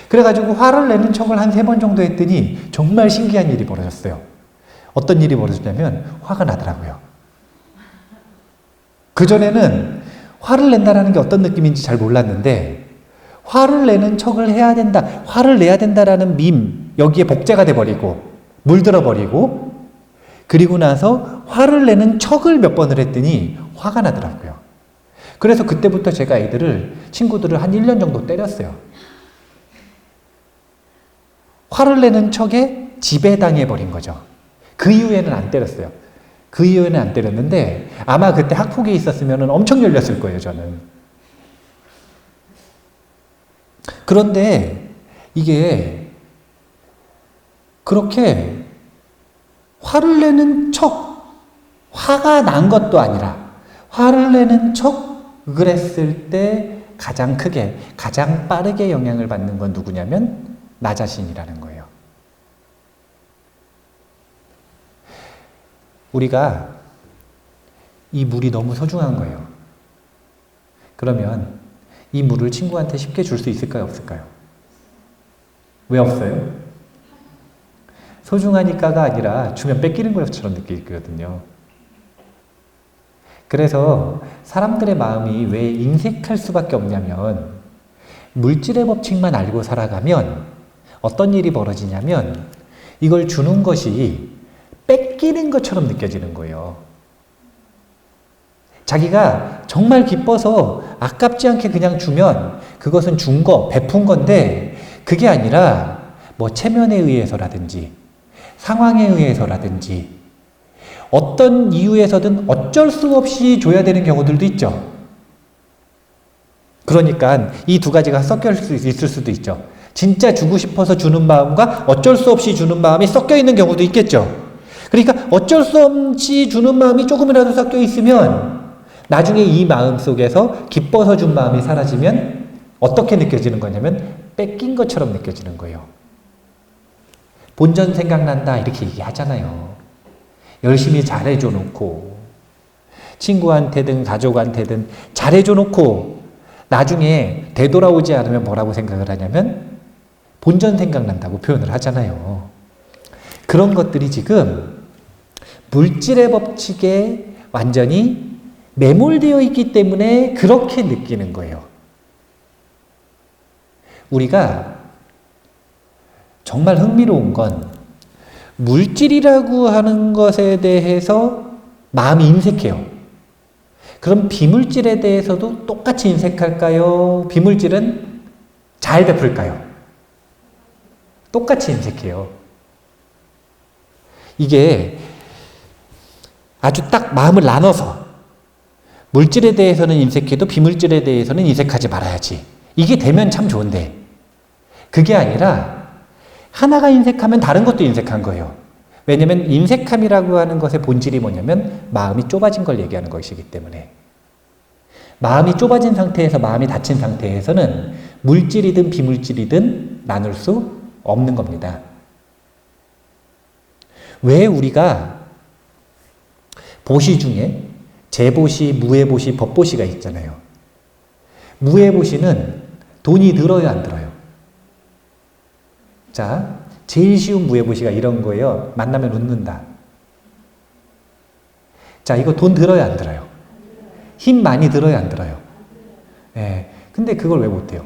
그래가지고 화를 내는 척을 한 3번 정도 했더니 정말 신기한 일이 벌어졌어요. 어떤 일이 벌어졌냐면 화가 나더라고요. 그전에는 화를 낸다라는 게 어떤 느낌인지 잘 몰랐는데 화를 내는 척을 해야 된다. 화를 내야 된다라는 밈 여기에 복제가 돼버리고 물들어 버리고 그리고 나서 화를 내는 척을 몇 번을 했더니 화가 나더라고요. 그래서 그때부터 제가 친구들을 한 1년 정도 때렸어요. 화를 내는 척에 지배당해버린 거죠. 그 이후에는 안 때렸어요. 그 이후에는 안 때렸는데 아마 그때 학폭에 있었으면 엄청 열렸을 거예요, 저는. 그런데 이게 그렇게 화를 내는 척, 화가 난 것도 아니라 화를 내는 척 그랬을 때 가장 크게, 가장 빠르게 영향을 받는 건 누구냐면 나 자신이라는 거예요. 우리가 이 물이 너무 소중한 거예요. 그러면 이 물을 친구한테 쉽게 줄 수 있을까요? 없을까요? 왜 없어요? 소중하니까가 아니라 주면 뺏기는 것처럼 느끼거든요. 그래서 사람들의 마음이 왜 인색할 수밖에 없냐면 물질의 법칙만 알고 살아가면 어떤 일이 벌어지냐면 이걸 주는 것이 뺏기는 것처럼 느껴지는 거예요. 자기가 정말 기뻐서 아깝지 않게 그냥 주면 그것은 준 거, 베푼 건데 그게 아니라 뭐 체면에 의해서라든지 상황에 의해서라든지 어떤 이유에서든 어쩔 수 없이 줘야 되는 경우들도 있죠. 그러니까 이 두 가지가 섞여 있을 수도 있죠. 진짜 주고 싶어서 주는 마음과 어쩔 수 없이 주는 마음이 섞여 있는 경우도 있겠죠. 그러니까 어쩔 수 없이 주는 마음이 조금이라도 섞여 있으면 나중에 이 마음 속에서 기뻐서 준 마음이 사라지면 어떻게 느껴지는 거냐면 뺏긴 것처럼 느껴지는 거예요. 본전 생각난다 이렇게 얘기하잖아요. 열심히 잘해줘 놓고 친구한테든 가족한테든 잘해줘 놓고 나중에 되돌아오지 않으면 뭐라고 생각을 하냐면 본전 생각난다고 표현을 하잖아요. 그런 것들이 지금 물질의 법칙에 완전히 매몰되어 있기 때문에 그렇게 느끼는 거예요. 우리가 정말 흥미로운 건 물질이라고 하는 것에 대해서 마음이 인색해요. 그럼 비물질에 대해서도 똑같이 인색할까요? 비물질은 잘 베풀까요? 똑같이 인색해요. 이게 아주 딱 마음을 나눠서 물질에 대해서는 인색해도 비물질에 대해서는 인색하지 말아야지. 이게 되면 참 좋은데 그게 아니라 하나가 인색하면 다른 것도 인색한 거예요. 왜냐하면 인색함이라고 하는 것의 본질이 뭐냐면 마음이 좁아진 걸 얘기하는 것이기 때문에 마음이 좁아진 상태에서 마음이 닫힌 상태에서는 물질이든 비물질이든 나눌 수 없는 겁니다. 왜 우리가 보시 중에 재보시, 무해보시, 법보시가 있잖아요. 무해보시는 돈이 들어요, 안 들어요? 자, 제일 쉬운 무해보시가 이런 거예요. 만나면 웃는다. 자, 이거 돈 들어요, 안 들어요? 힘 많이 들어요, 안 들어요? 예. 근데 그걸 왜 못해요?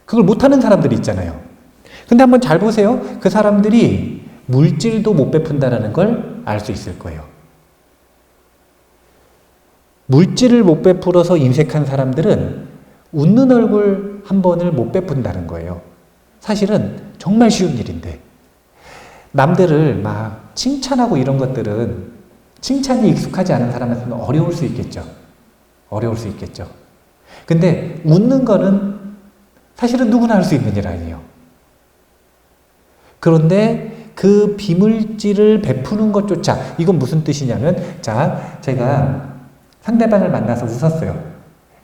그걸 못하는 사람들이 있잖아요. 근데 한번 잘 보세요. 그 사람들이 물질도 못 베푼다는 걸 알 수 있을 거예요. 물질을 못 베풀어서 인색한 사람들은 웃는 얼굴 한 번을 못 베푼다는 거예요. 사실은 정말 쉬운 일인데 남들을 막 칭찬하고 이런 것들은 칭찬이 익숙하지 않은 사람한테는 어려울 수 있겠죠. 어려울 수 있겠죠. 근데 웃는 거는 사실은 누구나 할 수 있는 일 아니에요. 그런데 그 비물질을 베푸는 것조차 이건 무슨 뜻이냐면 자, 제가 상대방을 만나서 웃었어요.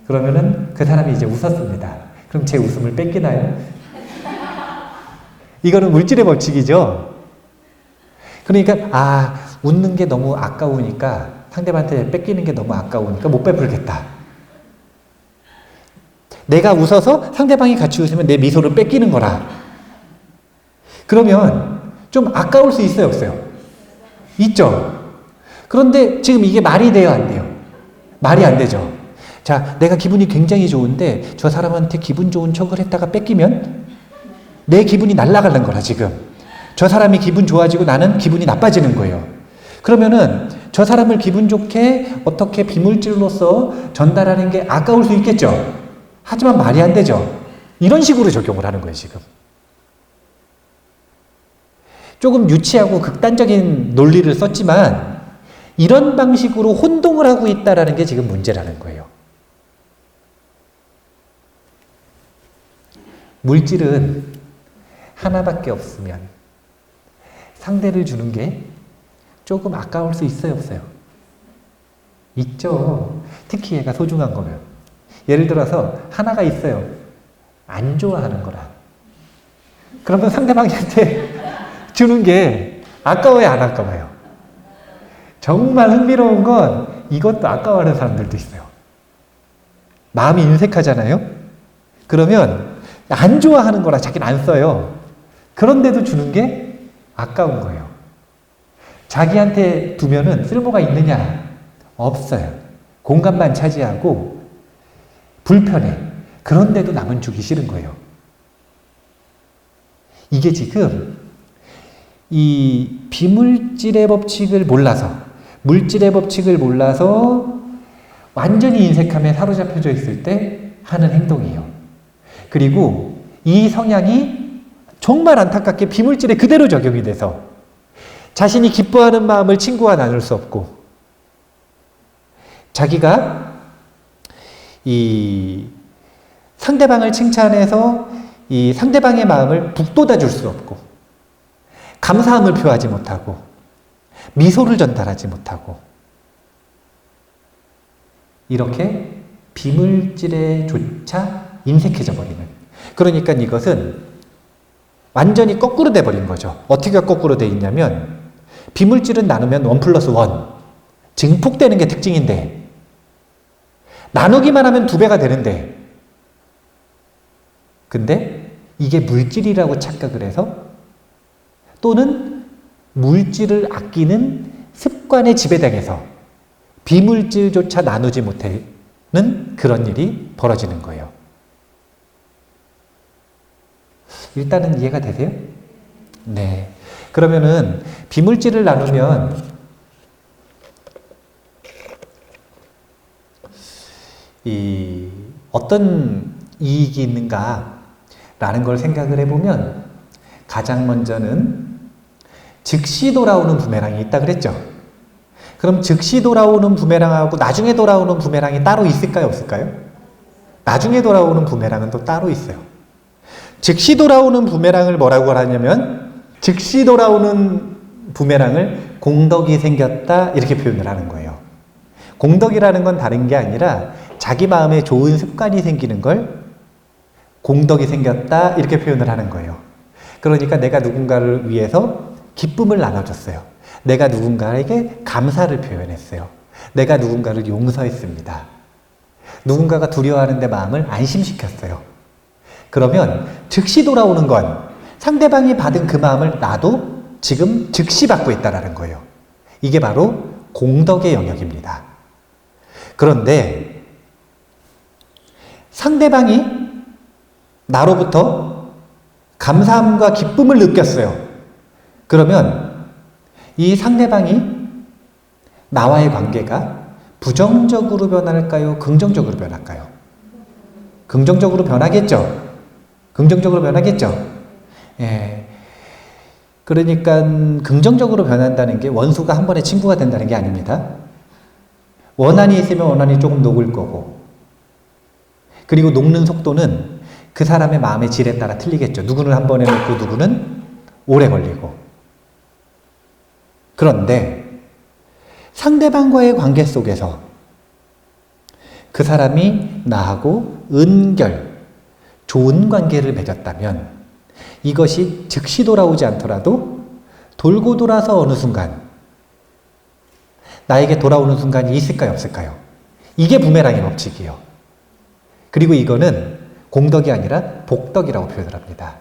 그러면은 그 사람이 이제 웃었습니다. 그럼 제 웃음을 뺏기나요? 이거는 물질의 법칙이죠. 그러니까 웃는 게 너무 아까우니까 상대방한테 뺏기는 게 너무 아까우니까 못 베풀겠다. 내가 웃어서 상대방이 같이 웃으면 내 미소를 뺏기는 거라. 그러면 좀 아까울 수 있어요, 없어요? 있죠. 그런데 지금 이게 말이 돼요, 안 돼요? 말이 안 되죠. 자, 내가 기분이 굉장히 좋은데 저 사람한테 기분 좋은 척을 했다가 뺏기면 내 기분이 날아가는 거라 지금. 저 사람이 기분 좋아지고 나는 기분이 나빠지는 거예요. 그러면은 저 사람을 기분 좋게 어떻게 비물질로서 전달하는 게 아까울 수 있겠죠. 하지만 말이 안 되죠. 이런 식으로 적용을 하는 거예요, 지금. 조금 유치하고 극단적인 논리를 썼지만 이런 방식으로 혼동을 하고 있다는 게 지금 문제라는 거예요. 물질은 하나밖에 없으면 상대를 주는 게 조금 아까울 수 있어요, 없어요? 있죠. 특히 얘가 소중한 거면. 예를 들어서 하나가 있어요. 안 좋아하는 거라. 그러면 상대방한테 주는 게 아까워요, 안 아까워요? 정말 흥미로운 건 이것도 아까워하는 사람들도 있어요. 마음이 인색하잖아요? 그러면 안 좋아하는 거라 자기는 안 써요. 그런데도 주는 게 아까운 거예요. 자기한테 두면은 쓸모가 있느냐? 없어요. 공간만 차지하고 불편해. 그런데도 남은 주기 싫은 거예요. 이게 지금 이 비물질의 법칙을 몰라서, 물질의 법칙을 몰라서 완전히 인색함에 사로잡혀져 있을 때 하는 행동이에요. 그리고 이 성향이 정말 안타깝게 비물질에 그대로 적용이 돼서 자신이 기뻐하는 마음을 친구와 나눌 수 없고, 자기가 이 상대방을 칭찬해서 이 상대방의 마음을 북돋아 줄 수 없고, 감사함을 표하지 못하고, 미소를 전달하지 못하고, 이렇게 비물질에 조차 인색해져 버리는. 그러니까 이것은 완전히 거꾸로 돼 버린 거죠. 어떻게 거꾸로 돼 있냐면, 비물질은 나누면 1 플러스 1. 증폭되는 게 특징인데, 나누기만 하면 2배가 되는데, 근데 이게 물질이라고 착각을 해서, 또는 물질을 아끼는 습관에 지배당해서 비물질조차 나누지 못하는 그런 일이 벌어지는 거예요. 일단은 이해가 되세요? 네. 그러면은 비물질을 나누면 이 어떤 이익이 있는가라는 걸 생각을 해보면, 가장 먼저는 즉시 돌아오는 부메랑이 있다 그랬죠. 그럼 즉시 돌아오는 부메랑하고 나중에 돌아오는 부메랑이 따로 있을까요, 없을까요? 나중에 돌아오는 부메랑은 또 따로 있어요. 즉시 돌아오는 부메랑을 뭐라고 하냐면, 즉시 돌아오는 부메랑을 공덕이 생겼다 이렇게 표현을 하는 거예요. 공덕이라는 건 다른 게 아니라 자기 마음에 좋은 습관이 생기는 걸 공덕이 생겼다 이렇게 표현을 하는 거예요. 그러니까 내가 누군가를 위해서 기쁨을 나눠줬어요. 내가 누군가에게 감사를 표현했어요. 내가 누군가를 용서했습니다. 누군가가 두려워하는 내 마음을 안심시켰어요. 그러면 즉시 돌아오는 건 상대방이 받은 그 마음을 나도 지금 즉시 받고 있다는 거예요. 이게 바로 공덕의 영역입니다. 그런데 상대방이 나로부터 감사함과 기쁨을 느꼈어요. 그러면 이 상대방이 나와의 관계가 부정적으로 변할까요? 긍정적으로 변할까요? 긍정적으로 변하겠죠? 긍정적으로 변하겠죠? 예. 그러니까 긍정적으로 변한다는 게 원수가 한 번에 친구가 된다는 게 아닙니다. 원한이 있으면 원한이 조금 녹을 거고, 그리고 녹는 속도는 그 사람의 마음의 질에 따라 틀리겠죠. 누구는 한 번에 녹고 누구는 오래 걸리고. 그런데 상대방과의 관계 속에서 그 사람이 나하고 은결, 좋은 관계를 맺었다면 이것이 즉시 돌아오지 않더라도 돌고 돌아서 어느 순간 나에게 돌아오는 순간이 있을까요, 없을까요? 이게 부메랑의 법칙이에요. 그리고 이거는 공덕이 아니라 복덕이라고 표현을 합니다.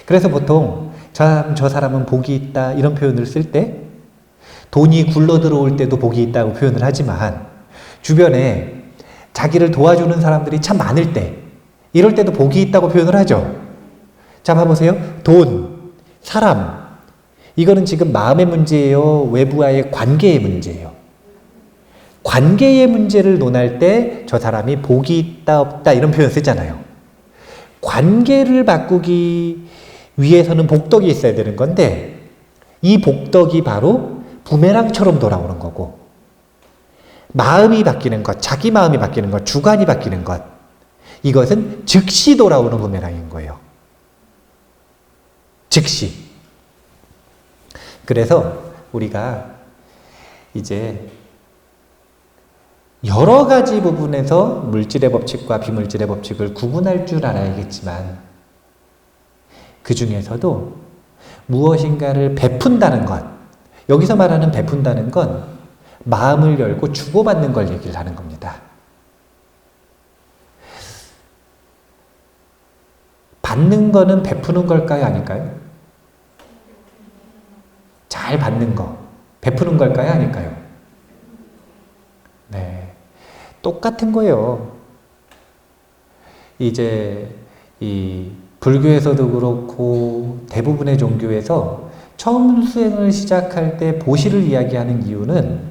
그래서 보통 저 사람은 복이 있다 이런 표현을 쓸 때 돈이 굴러 들어올 때도 복이 있다고 표현을 하지만, 주변에 자기를 도와주는 사람들이 참 많을 때, 이럴 때도 복이 있다고 표현을 하죠. 자, 봐보세요. 돈, 사람, 이거는 지금 마음의 문제예요, 외부와의 관계의 문제예요. 관계의 문제를 논할 때 저 사람이 복이 있다 없다 이런 표현 쓰잖아요. 관계를 바꾸기 위해서는 복덕이 있어야 되는 건데 이 복덕이 바로 부메랑처럼 돌아오는 거고 마음이 바뀌는 것, 자기 마음이 바뀌는 것, 주관이 바뀌는 것 이것은 즉시 돌아오는 부메랑인 거예요. 즉시. 그래서 우리가 이제 여러 가지 부분에서 물질의 법칙과 비물질의 법칙을 구분할 줄 알아야겠지만 그 중에서도 무엇인가를 베푼다는 것, 여기서 말하는 베푼다는 건 마음을 열고 주고받는 걸 얘기를 하는 겁니다. 받는 거는 베푸는 걸까요? 아닐까요? 잘 받는 거, 베푸는 걸까요? 아닐까요? 네. 똑같은 거예요. 이제 이 불교에서도 그렇고 대부분의 종교에서 처음 수행을 시작할 때 보시를 이야기하는 이유는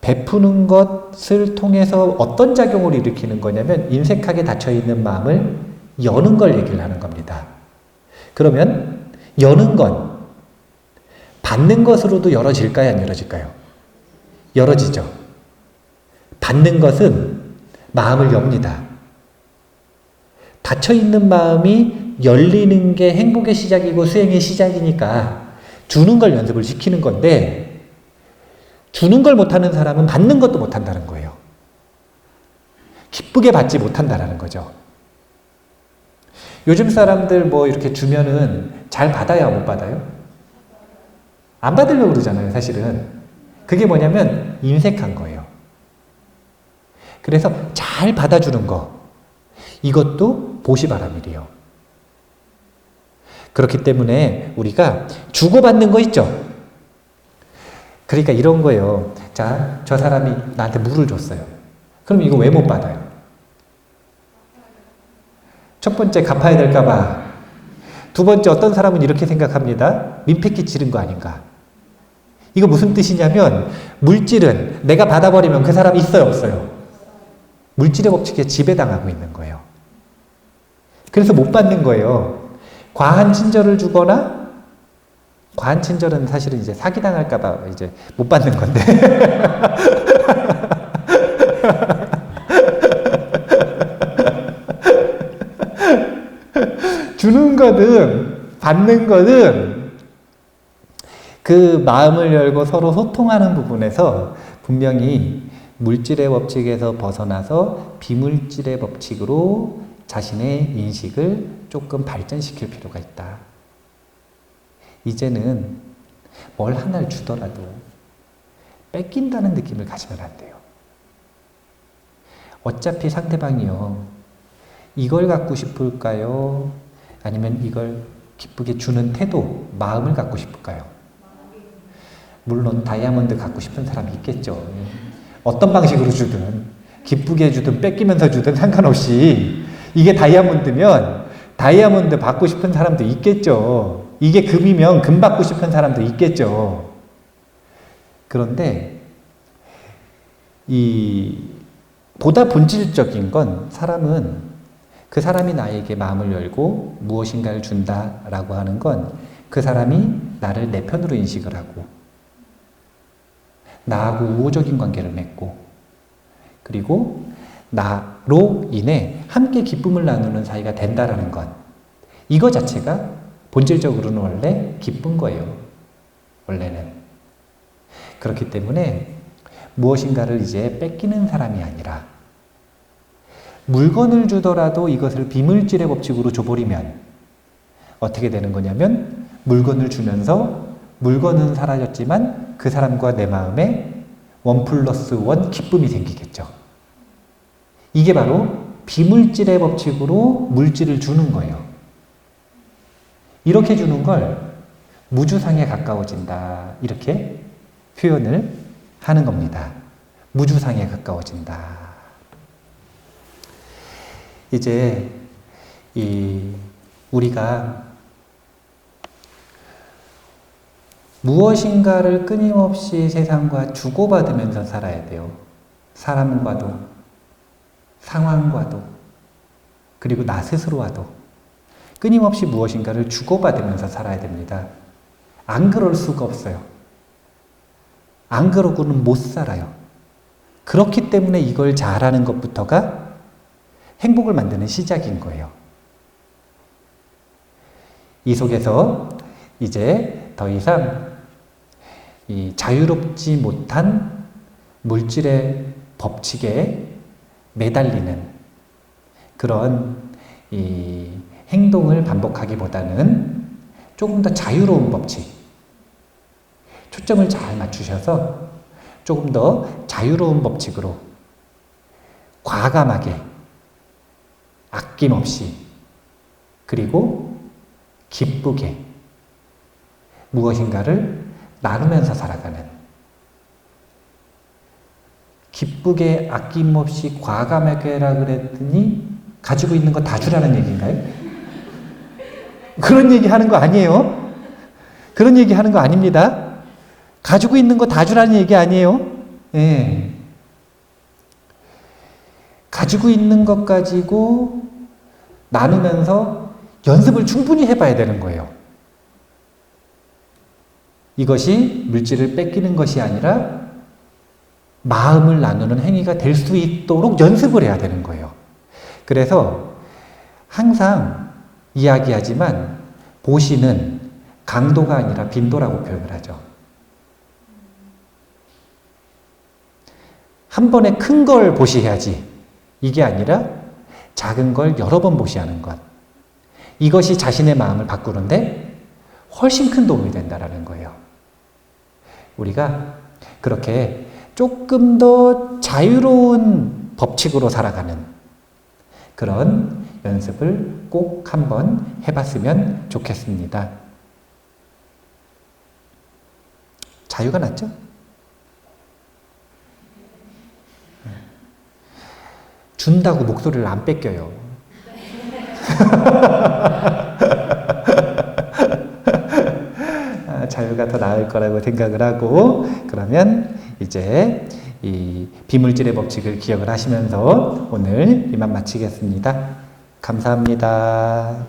베푸는 것을 통해서 어떤 작용을 일으키는 거냐면 인색하게 닫혀있는 마음을 여는 걸 얘기를 하는 겁니다. 그러면 여는 건 받는 것으로도 열어질까요? 안 열어질까요? 열어지죠. 받는 것은 마음을 엽니다. 닫혀있는 마음이 열리는 게 행복의 시작이고 수행의 시작이니까 주는 걸 연습을 시키는 건데 주는 걸 못하는 사람은 받는 것도 못한다는 거예요. 기쁘게 받지 못한다는 거죠. 요즘 사람들 뭐 이렇게 주면은 잘 받아요, 못 받아요? 안 받으려고 그러잖아요, 사실은. 그게 뭐냐면 인색한 거예요. 그래서 잘 받아주는 거, 이것도 보시바람이래요. 그렇기 때문에 우리가 주고받는 거 있죠? 그러니까 이런 거예요. 자, 저 사람이 나한테 물을 줬어요. 그럼 이거 왜 못 받아요? 첫 번째, 갚아야 될까봐. 두 번째, 어떤 사람은 이렇게 생각합니다. 민폐 끼치는 거 아닌가. 이거 무슨 뜻이냐면 물질은 내가 받아버리면 그 사람 있어요, 없어요? 물질의 법칙에 지배당하고 있는 거예요. 그래서 못 받는 거예요. 과한 친절을 주거나, 과한 친절은 사실은 이제 사기당할까봐 이제 못 받는 건데. 주는 거든, 받는 거든, 그 마음을 열고 서로 소통하는 부분에서 분명히 물질의 법칙에서 벗어나서 비물질의 법칙으로 자신의 인식을 조금 발전시킬 필요가 있다. 이제는 뭘 하나를 주더라도 뺏긴다는 느낌을 가지면 안 돼요. 어차피 상대방이요, 이걸 갖고 싶을까요? 아니면 이걸 기쁘게 주는 태도, 마음을 갖고 싶을까요? 물론 다이아몬드 갖고 싶은 사람이 있겠죠. 어떤 방식으로 주든, 기쁘게 주든 뺏기면서 주든 상관없이 이게 다이아몬드면 다이아몬드 받고 싶은 사람도 있겠죠. 이게 금이면 금 받고 싶은 사람도 있겠죠. 그런데 보다 본질적인 건 사람은 그 사람이 나에게 마음을 열고 무엇인가를 준다라고 하는 건 그 사람이 나를 내 편으로 인식을 하고 나하고 우호적인 관계를 맺고 그리고 나로 인해 함께 기쁨을 나누는 사이가 된다라는 것, 이거 자체가 본질적으로는 원래 기쁜 거예요. 원래는. 그렇기 때문에 무엇인가를 이제 뺏기는 사람이 아니라 물건을 주더라도 이것을 비물질의 법칙으로 줘버리면 어떻게 되는 거냐면 물건을 주면서 물건은 사라졌지만 그 사람과 내 마음에 1+1 기쁨이 생기겠죠. 이게 바로 비물질의 법칙으로 물질을 주는 거예요. 이렇게 주는 걸 무주상에 가까워진다, 이렇게 표현을 하는 겁니다. 무주상에 가까워진다. 이제 우리가 무엇인가를 끊임없이 세상과 주고받으면서 살아야 돼요. 사람과도, 상황과도. 그리고 나 스스로와도 끊임없이 무엇인가를 주고받으면서 살아야 됩니다. 안 그럴 수가 없어요. 안 그러고는 못 살아요. 그렇기 때문에 이걸 잘하는 것부터가 행복을 만드는 시작인 거예요. 이 속에서 이제 더 이상 이 자유롭지 못한 물질의 법칙에 매달리는 그런 이 행동을 반복하기보다는 조금 더 자유로운 법칙, 초점을 잘 맞추셔서 조금 더 자유로운 법칙으로 과감하게 아낌없이 그리고 기쁘게 무엇인가를 나누면서 살아가는, 기쁘게 아낌없이 과감하게라 그랬더니 가지고 있는 거 다 주라는 얘기인가요? 그런 얘기 하는 거 아니에요. 그런 얘기 하는 거 아닙니다. 가지고 있는 거 다 주라는 얘기 아니에요. 예. 가지고 있는 것 가지고 나누면서 연습을 충분히 해봐야 되는 거예요. 이것이 물질을 뺏기는 것이 아니라 마음을 나누는 행위가 될 수 있도록 연습을 해야 되는 거예요. 그래서 항상 이야기하지만 보시는 강도가 아니라 빈도라고 표현을 하죠. 한 번에 큰 걸 보시해야지 이게 아니라 작은 걸 여러 번 보시하는 것. 이것이 자신의 마음을 바꾸는데 훨씬 큰 도움이 된다는 거예요. 우리가 그렇게 조금 더 자유로운 법칙으로 살아가는 그런 연습을 꼭 한번 해봤으면 좋겠습니다. 자유가 낫죠? 준다고 목소리를 안 뺏겨요. 자유가 더 나을 거라고 생각을 하고, 그러면 이제 이 비물질의 법칙을 기억을 하시면서 오늘 이만 마치겠습니다. 감사합니다.